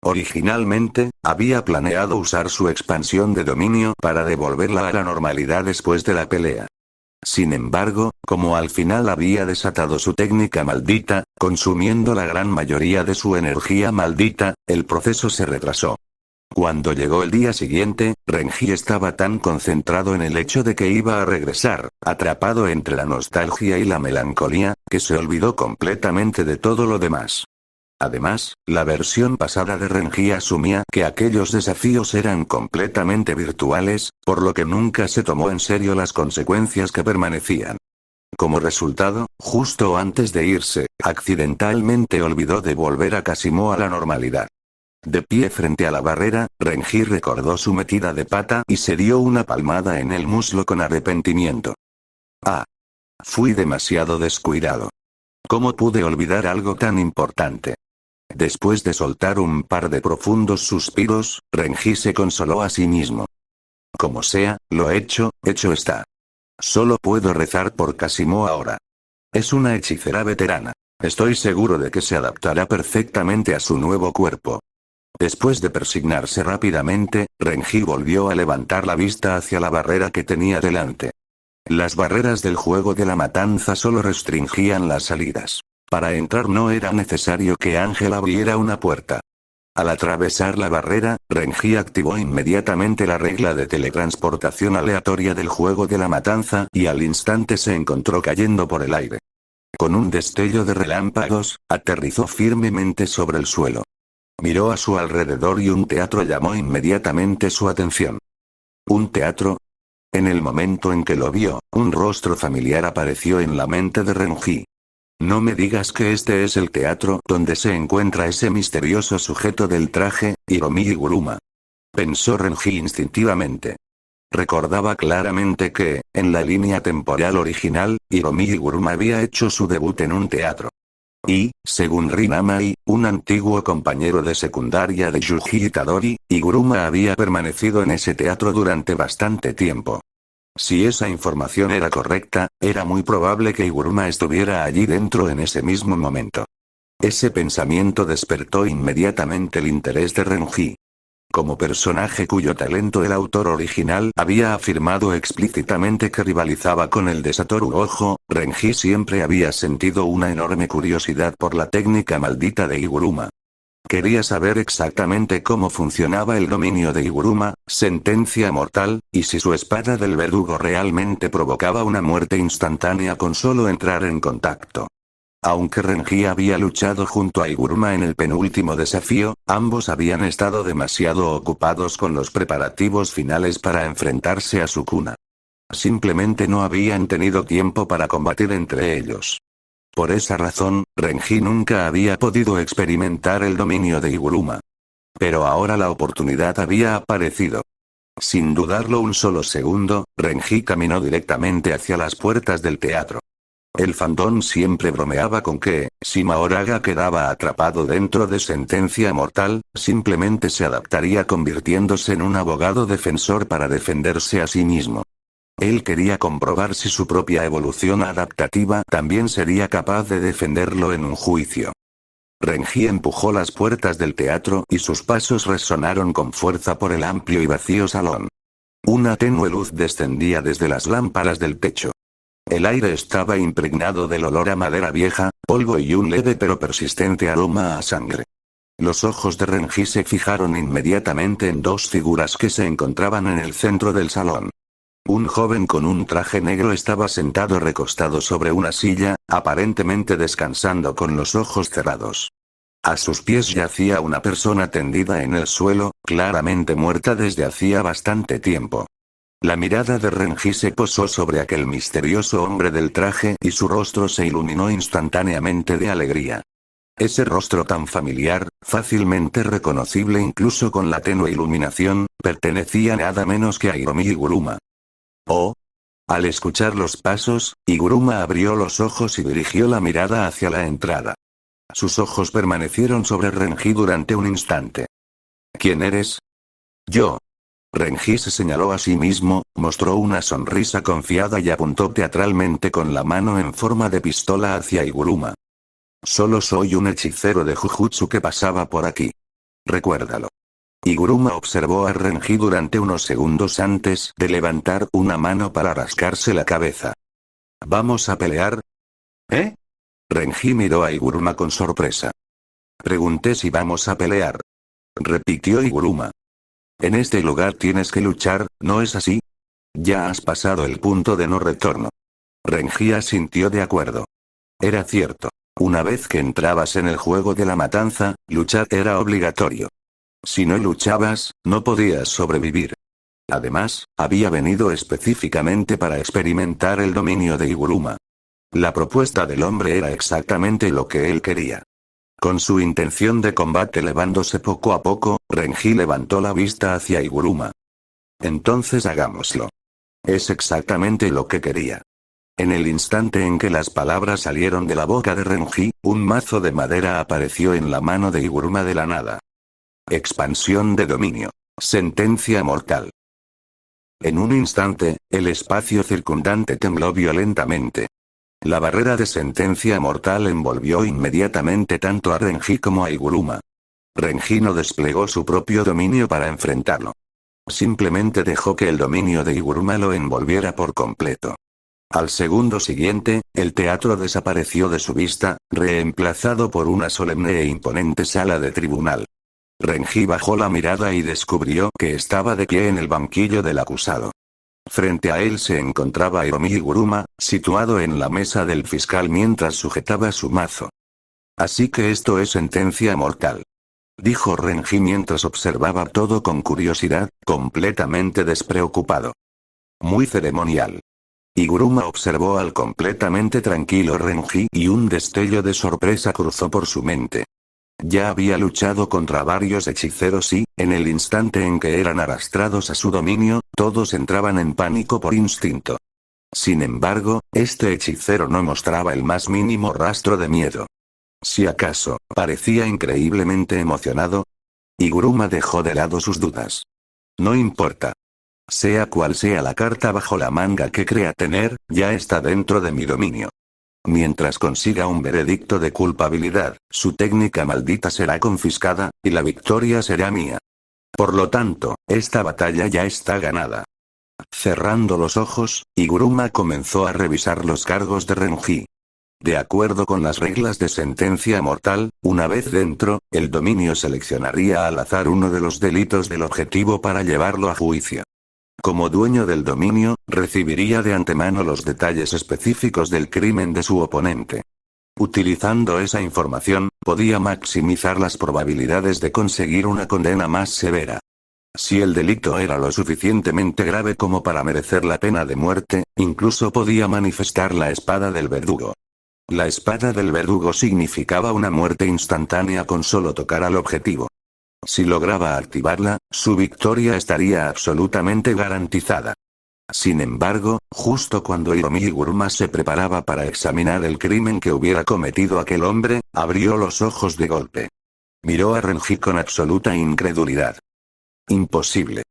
Originalmente, había planeado usar su expansión de dominio para devolverla a la normalidad después de la pelea. Sin embargo, como al final había desatado su técnica maldita, consumiendo la gran mayoría de su energía maldita, el proceso se retrasó. Cuando llegó el día siguiente, Renji estaba tan concentrado en el hecho de que iba a regresar, atrapado entre la nostalgia y la melancolía, que se olvidó completamente de todo lo demás. Además, la versión pasada de Renji asumía que aquellos desafíos eran completamente virtuales, por lo que nunca se tomó en serio las consecuencias que permanecían. Como resultado, justo antes de irse, accidentalmente olvidó devolver a Kashimo a la normalidad. De pie frente a la barrera, Renji recordó su metida de pata y se dio una palmada en el muslo con arrepentimiento. Ah. Fui demasiado descuidado. ¿Cómo pude olvidar algo tan importante? Después de soltar un par de profundos suspiros, Renji se consoló a sí mismo. Como sea, lo hecho está. Solo puedo rezar por Kashimo ahora. Es una hechicera veterana. Estoy seguro de que se adaptará perfectamente a su nuevo cuerpo. Después de persignarse rápidamente, Renji volvió a levantar la vista hacia la barrera que tenía delante. Las barreras del juego de la matanza solo restringían las salidas. Para entrar no era necesario que Ángel abriera una puerta. Al atravesar la barrera, Renji activó inmediatamente la regla de teletransportación aleatoria del juego de la matanza y al instante se encontró cayendo por el aire. Con un destello de relámpagos, aterrizó firmemente sobre el suelo. Miró a su alrededor y un teatro llamó inmediatamente su atención. ¿Un teatro? En el momento en que lo vio, un rostro familiar apareció en la mente de Renji. No me digas que este es el teatro donde se encuentra ese misterioso sujeto del traje, Hiromi Higuruma. Pensó Renji instintivamente. Recordaba claramente que, en la línea temporal original, Hiromi Higuruma había hecho su debut en un teatro. Y, según Rin Amai, un antiguo compañero de secundaria de Yuji Itadori, Higuruma había permanecido en ese teatro durante bastante tiempo. Si esa información era correcta, era muy probable que Higuruma estuviera allí dentro en ese mismo momento. Ese pensamiento despertó inmediatamente el interés de Renji. Como personaje cuyo talento el autor original había afirmado explícitamente que rivalizaba con el de Satoru Gojo, Renji siempre había sentido una enorme curiosidad por la técnica maldita de Higuruma. Quería saber exactamente cómo funcionaba el dominio de Higuruma, sentencia mortal, y si su espada del verdugo realmente provocaba una muerte instantánea con solo entrar en contacto. Aunque Renji había luchado junto a Higuruma en el penúltimo desafío, ambos habían estado demasiado ocupados con los preparativos finales para enfrentarse a Sukuna. Simplemente no habían tenido tiempo para combatir entre ellos. Por esa razón, Renji nunca había podido experimentar el dominio de Higuruma. Pero ahora la oportunidad había aparecido. Sin dudarlo un solo segundo, Renji caminó directamente hacia las puertas del teatro. El fandom siempre bromeaba con que, si Mahoraga quedaba atrapado dentro de sentencia mortal, simplemente se adaptaría convirtiéndose en un abogado defensor para defenderse a sí mismo. Él quería comprobar si su propia evolución adaptativa también sería capaz de defenderlo en un juicio. Renji empujó las puertas del teatro y sus pasos resonaron con fuerza por el amplio y vacío salón. Una tenue luz descendía desde las lámparas del techo. El aire estaba impregnado del olor a madera vieja, polvo y un leve pero persistente aroma a sangre. Los ojos de Renji se fijaron inmediatamente en dos figuras que se encontraban en el centro del salón. Un joven con un traje negro estaba sentado recostado sobre una silla, aparentemente descansando con los ojos cerrados. A sus pies yacía una persona tendida en el suelo, claramente muerta desde hacía bastante tiempo. La mirada de Renji se posó sobre aquel misterioso hombre del traje y su rostro se iluminó instantáneamente de alegría. Ese rostro tan familiar, fácilmente reconocible incluso con la tenue iluminación, pertenecía nada menos que a Hiromi Iguruma. Oh. Al escuchar los pasos, Iguruma abrió los ojos y dirigió la mirada hacia la entrada. Sus ojos permanecieron sobre Renji durante un instante. ¿Quién eres? Yo. Renji se señaló a sí mismo, mostró una sonrisa confiada y apuntó teatralmente con la mano en forma de pistola hacia Iguruma. Solo soy un hechicero de Jujutsu que pasaba por aquí. Recuérdalo. Iguruma observó a Renji durante unos segundos antes de levantar una mano para rascarse la cabeza. ¿Vamos a pelear? ¿Eh? Renji miró a Iguruma con sorpresa. Pregunté si vamos a pelear. Repitió Iguruma. En este lugar tienes que luchar, ¿no es así? Ya has pasado el punto de no retorno. Renji asintió de acuerdo. Era cierto. Una vez que entrabas en el juego de la matanza, luchar era obligatorio. Si no luchabas, no podías sobrevivir. Además, había venido específicamente para experimentar el dominio de Iguruma. La propuesta del hombre era exactamente lo que él quería. Con su intención de combate elevándose poco a poco, Renji levantó la vista hacia Iguruma. Entonces hagámoslo. Es exactamente lo que quería. En el instante en que las palabras salieron de la boca de Renji, un mazo de madera apareció en la mano de Iguruma de la nada. Expansión de dominio. Sentencia mortal. En un instante, el espacio circundante tembló violentamente. La barrera de sentencia mortal envolvió inmediatamente tanto a Renji como a Iguruma. Renji no desplegó su propio dominio para enfrentarlo. Simplemente dejó que el dominio de Iguruma lo envolviera por completo. Al segundo siguiente, el teatro desapareció de su vista, reemplazado por una solemne e imponente sala de tribunal. Renji bajó la mirada y descubrió que estaba de pie en el banquillo del acusado. Frente a él se encontraba Hiromi Iguruma, situado en la mesa del fiscal mientras sujetaba su mazo. Así que esto es sentencia mortal. Dijo Renji mientras observaba todo con curiosidad, completamente despreocupado. Muy ceremonial. Iguruma observó al completamente tranquilo Renji y un destello de sorpresa cruzó por su mente. Ya había luchado contra varios hechiceros y, en el instante en que eran arrastrados a su dominio, todos entraban en pánico por instinto. Sin embargo, este hechicero no mostraba el más mínimo rastro de miedo. Si acaso, parecía increíblemente emocionado. Iguruma dejó de lado sus dudas. No importa. Sea cual sea la carta bajo la manga que crea tener, ya está dentro de mi dominio. Mientras consiga un veredicto de culpabilidad, su técnica maldita será confiscada, y la victoria será mía. Por lo tanto, esta batalla ya está ganada. Cerrando los ojos, Iguruma comenzó a revisar los cargos de Renji. De acuerdo con las reglas de sentencia mortal, una vez dentro, el dominio seleccionaría al azar uno de los delitos del objetivo para llevarlo a juicio. Como dueño del dominio, recibiría de antemano los detalles específicos del crimen de su oponente. Utilizando esa información, podía maximizar las probabilidades de conseguir una condena más severa. Si el delito era lo suficientemente grave como para merecer la pena de muerte, incluso podía manifestar la espada del verdugo. La espada del verdugo significaba una muerte instantánea con solo tocar al objetivo. Si lograba activarla, su victoria estaría absolutamente garantizada. Sin embargo, justo cuando Hiromi Iguruma se preparaba para examinar el crimen que hubiera cometido aquel hombre, abrió los ojos de golpe. Miró a Renji con absoluta incredulidad. Imposible.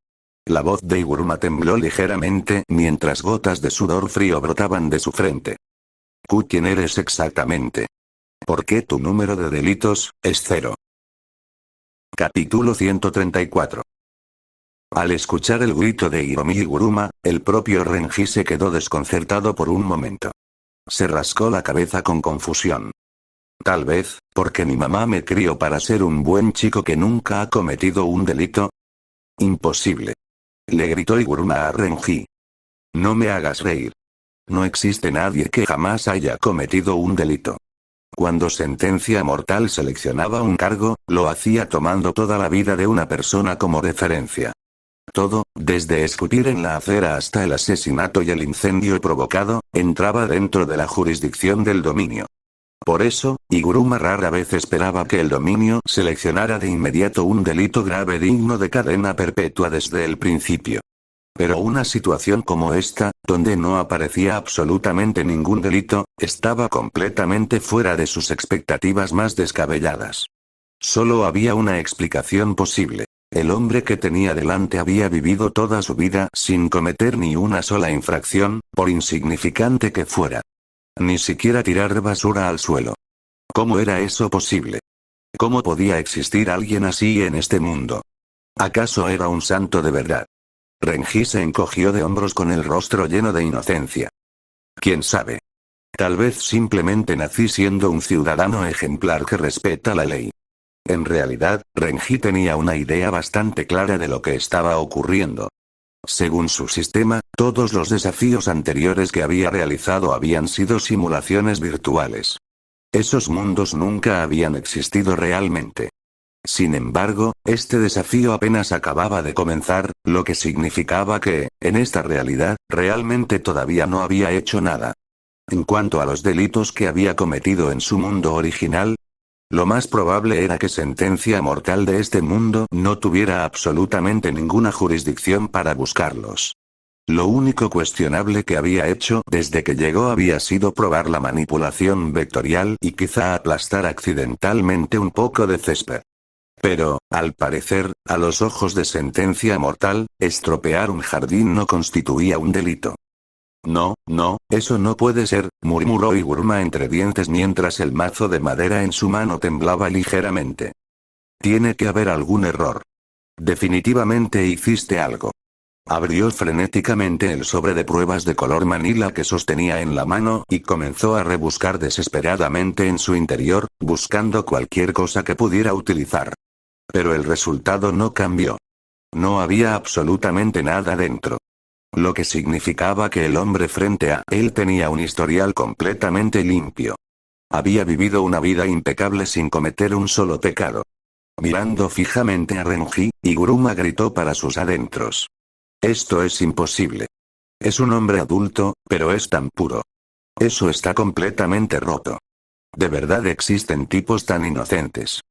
La voz de Iguruma tembló ligeramente mientras gotas de sudor frío brotaban de su frente. ¿Quién eres exactamente? ¿Por qué tu número de delitos es 0? Capítulo 134. Al escuchar el grito de Hiromi Iguruma, el propio Renji se quedó desconcertado por un momento. Se rascó la cabeza con confusión. Tal vez, porque mi mamá me crió para ser un buen chico que nunca ha cometido un delito. Imposible. Le gritó Iguruma a Renji. No me hagas reír. No existe nadie que jamás haya cometido un delito. Cuando Sentencia Mortal seleccionaba un cargo, lo hacía tomando toda la vida de una persona como referencia. Todo, desde escupir en la acera hasta el asesinato y el incendio provocado, entraba dentro de la jurisdicción del dominio. Por eso, Iguruma rara vez esperaba que el dominio seleccionara de inmediato un delito grave digno de cadena perpetua desde el principio. Pero una situación como esta, donde no aparecía absolutamente ningún delito, estaba completamente fuera de sus expectativas más descabelladas. Solo había una explicación posible. El hombre que tenía delante había vivido toda su vida sin cometer ni una sola infracción, por insignificante que fuera. Ni siquiera tirar basura al suelo. ¿Cómo era eso posible? ¿Cómo podía existir alguien así en este mundo? ¿Acaso era un santo de verdad? Renji se encogió de hombros con el rostro lleno de inocencia. ¿Quién sabe? Tal vez simplemente nací siendo un ciudadano ejemplar que respeta la ley. En realidad, Renji tenía una idea bastante clara de lo que estaba ocurriendo. Según su sistema, todos los desafíos anteriores que había realizado habían sido simulaciones virtuales. Esos mundos nunca habían existido realmente. Sin embargo, este desafío apenas acababa de comenzar, lo que significaba que, en esta realidad, realmente todavía no había hecho nada. En cuanto a los delitos que había cometido en su mundo original, lo más probable era que Sentencia Mortal de este mundo no tuviera absolutamente ninguna jurisdicción para buscarlos. Lo único cuestionable que había hecho desde que llegó había sido probar la manipulación vectorial y quizá aplastar accidentalmente un poco de césped. Pero, al parecer, a los ojos de Sentencia Mortal, estropear un jardín no constituía un delito. No, eso no puede ser, murmuró Iguruma entre dientes mientras el mazo de madera en su mano temblaba ligeramente. Tiene que haber algún error. Definitivamente hiciste algo. Abrió frenéticamente el sobre de pruebas de color manila que sostenía en la mano y comenzó a rebuscar desesperadamente en su interior, buscando cualquier cosa que pudiera utilizar. Pero el resultado no cambió. No había absolutamente nada dentro. Lo que significaba que el hombre frente a él tenía un historial completamente limpio. Había vivido una vida impecable sin cometer un solo pecado. Mirando fijamente a Renji, Iguruma gritó para sus adentros. Esto es imposible. Es un hombre adulto, pero es tan puro. Eso está completamente roto. ¿De verdad existen tipos tan inocentes?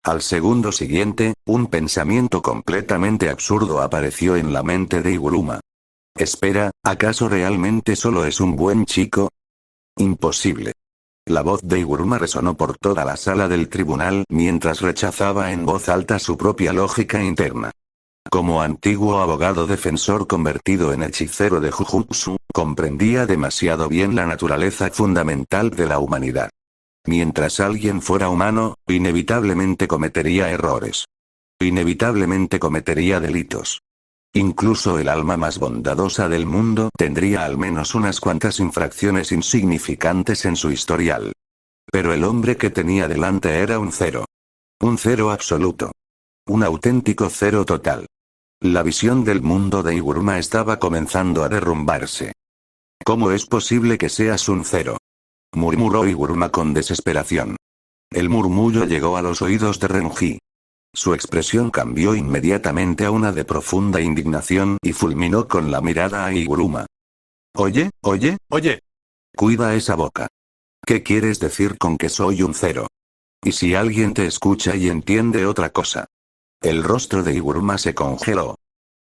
Al segundo siguiente, un pensamiento completamente absurdo apareció en la mente de Iguruma. Espera, ¿acaso realmente solo es un buen chico? Imposible. La voz de Iguruma resonó por toda la sala del tribunal mientras rechazaba en voz alta su propia lógica interna. Como antiguo abogado defensor convertido en hechicero de Jujutsu, comprendía demasiado bien la naturaleza fundamental de la humanidad. Mientras alguien fuera humano, inevitablemente cometería errores. Inevitablemente cometería delitos. Incluso el alma más bondadosa del mundo tendría al menos unas cuantas infracciones insignificantes en su historial. Pero el hombre que tenía delante era un cero. Un cero absoluto. Un auténtico cero total. La visión del mundo de Iguruma estaba comenzando a derrumbarse. ¿Cómo es posible que seas un cero?, murmuró Iguruma con desesperación. El murmullo llegó a los oídos de Renji. Su expresión cambió inmediatamente a una de profunda indignación y fulminó con la mirada a Iguruma. Oye. Cuida esa boca. ¿Qué quieres decir con que soy un cero? ¿Y si alguien te escucha y entiende otra cosa? El rostro de Iguruma se congeló.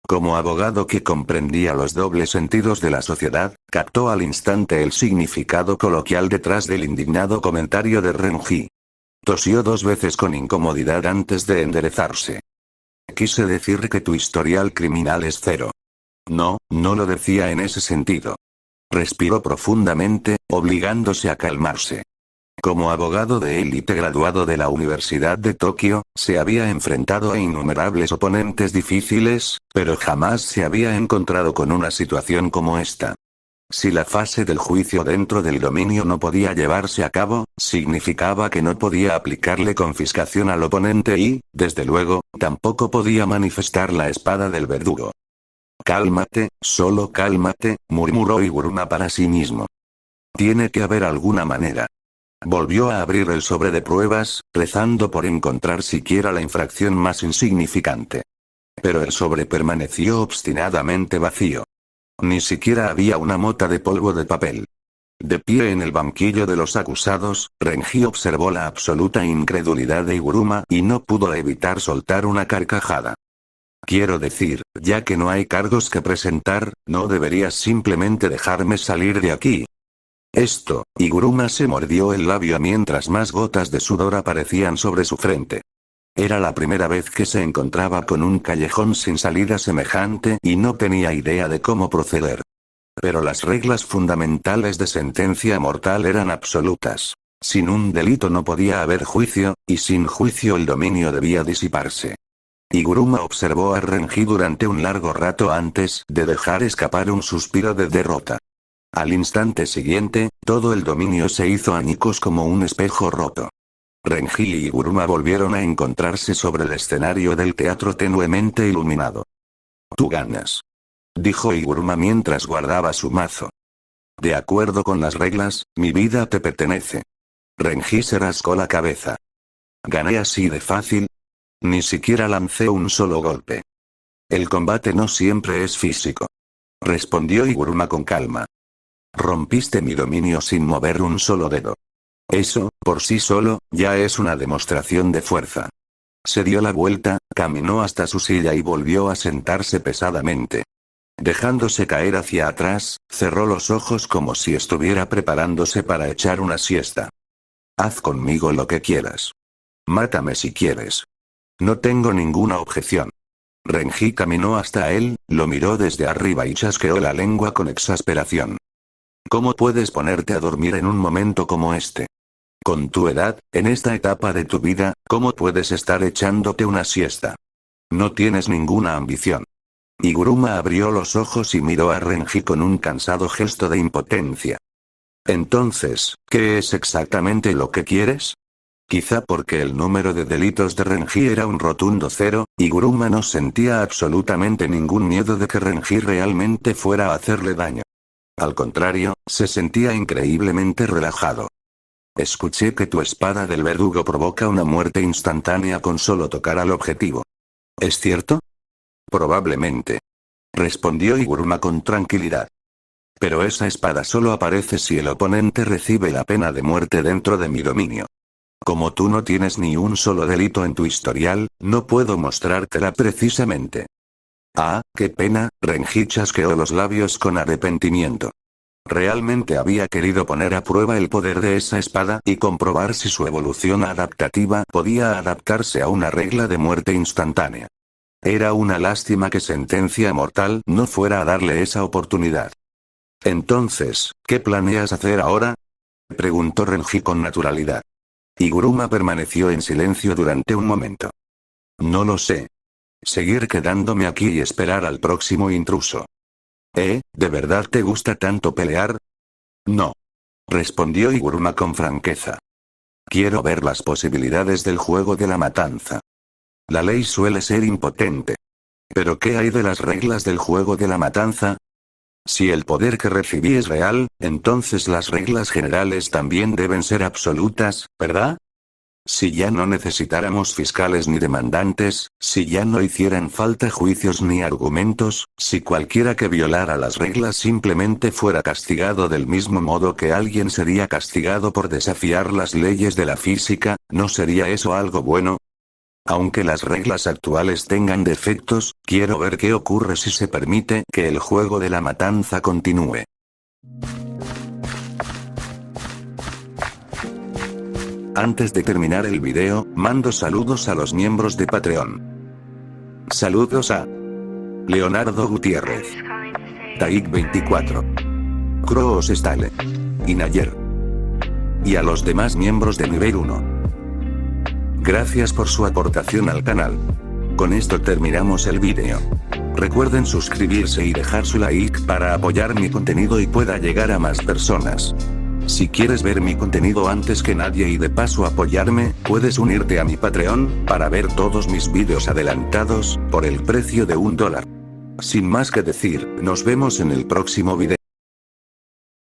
Como abogado que comprendía los dobles sentidos de la sociedad, captó al instante el significado coloquial detrás del indignado comentario de Renji. Tosió 2 veces con incomodidad antes de enderezarse. Quise decir que tu historial criminal es cero. No lo decía en ese sentido. Respiró profundamente, obligándose a calmarse. Como abogado de élite graduado de la Universidad de Tokio, se había enfrentado a innumerables oponentes difíciles, pero jamás se había encontrado con una situación como esta. Si la fase del juicio dentro del dominio no podía llevarse a cabo, significaba que no podía aplicarle confiscación al oponente y, desde luego, tampoco podía manifestar la espada del verdugo. Cálmate, solo cálmate, murmuró Higuruma para sí mismo. Tiene que haber alguna manera. Volvió a abrir el sobre de pruebas, rezando por encontrar siquiera la infracción más insignificante. Pero el sobre permaneció obstinadamente vacío. Ni siquiera había una mota de polvo de papel. De pie en el banquillo de los acusados, Renji observó la absoluta incredulidad de Higuruma y no pudo evitar soltar una carcajada. Quiero decir, ya que no hay cargos que presentar, ¿no deberías simplemente dejarme salir de aquí? Higuruma se mordió el labio mientras más gotas de sudor aparecían sobre su frente. Era la primera vez que se encontraba con un callejón sin salida semejante y no tenía idea de cómo proceder. Pero las reglas fundamentales de sentencia mortal eran absolutas. Sin un delito no podía haber juicio, y sin juicio el dominio debía disiparse. Higuruma observó a Renji durante un largo rato antes de dejar escapar un suspiro de derrota. Al instante siguiente, todo el dominio se hizo añicos como un espejo roto. Renji y Higuruma volvieron a encontrarse sobre el escenario del teatro tenuemente iluminado. «Tú ganas», dijo Higuruma mientras guardaba su mazo. «De acuerdo con las reglas, mi vida te pertenece». Renji se rascó la cabeza. «¿Gané así de fácil? Ni siquiera lancé un solo golpe». «El combate no siempre es físico», respondió Higuruma con calma. «Rompiste mi dominio sin mover un solo dedo. Eso, por sí solo, ya es una demostración de fuerza». Se dio la vuelta, caminó hasta su silla y volvió a sentarse pesadamente. Dejándose caer hacia atrás, cerró los ojos como si estuviera preparándose para echar una siesta. «Haz conmigo lo que quieras. Mátame si quieres. No tengo ninguna objeción». Renji caminó hasta él, lo miró desde arriba y chasqueó la lengua con exasperación. «¿Cómo puedes ponerte a dormir en un momento como este? Con tu edad, en esta etapa de tu vida, ¿cómo puedes estar echándote una siesta? No tienes ninguna ambición». Higuruma abrió los ojos y miró a Renji con un cansado gesto de impotencia. «Entonces, ¿qué es exactamente lo que quieres?» Quizá porque el número de delitos de Renji era un rotundo cero, Higuruma no sentía absolutamente ningún miedo de que Renji realmente fuera a hacerle daño. Al contrario, se sentía increíblemente relajado. «Escuché que tu espada del verdugo provoca una muerte instantánea con solo tocar al objetivo. ¿Es cierto?» «Probablemente», respondió Higuruma con tranquilidad. «Pero esa espada solo aparece si el oponente recibe la pena de muerte dentro de mi dominio. Como tú no tienes ni un solo delito en tu historial, no puedo mostrártela precisamente». «Ah, qué pena», Renji chasqueó los labios con arrepentimiento. Realmente había querido poner a prueba el poder de esa espada y comprobar si su evolución adaptativa podía adaptarse a una regla de muerte instantánea. Era una lástima que sentencia mortal no fuera a darle esa oportunidad. «Entonces, ¿qué planeas hacer ahora?», preguntó Renji con naturalidad. Higuruma permaneció en silencio durante un momento. «No lo sé. Seguir quedándome aquí y esperar al próximo intruso». ¿De verdad te gusta tanto pelear? «No», respondió Higuruma con franqueza. «Quiero ver las posibilidades del juego de la matanza. La ley suele ser impotente. ¿Pero qué hay de las reglas del juego de la matanza? Si el poder que recibí es real, entonces las reglas generales también deben ser absolutas, ¿verdad? Si ya no necesitáramos fiscales ni demandantes, si ya no hicieran falta juicios ni argumentos, si cualquiera que violara las reglas simplemente fuera castigado del mismo modo que alguien sería castigado por desafiar las leyes de la física, ¿no sería eso algo bueno? Aunque las reglas actuales tengan defectos, quiero ver qué ocurre si se permite que el juego de la matanza continúe». Antes de terminar el video, mando saludos a los miembros de Patreon. Saludos a Leonardo Gutiérrez, Taik24, Kroos Stale, Inayer, y a los demás miembros de nivel 1. Gracias por su aportación al canal. Con esto terminamos el vídeo. Recuerden suscribirse y dejar su like para apoyar mi contenido y pueda llegar a más personas. Si quieres ver mi contenido antes que nadie y de paso apoyarme, puedes unirte a mi Patreon, para ver todos mis vídeos adelantados, por el precio de $1. Sin más que decir, nos vemos en el próximo video.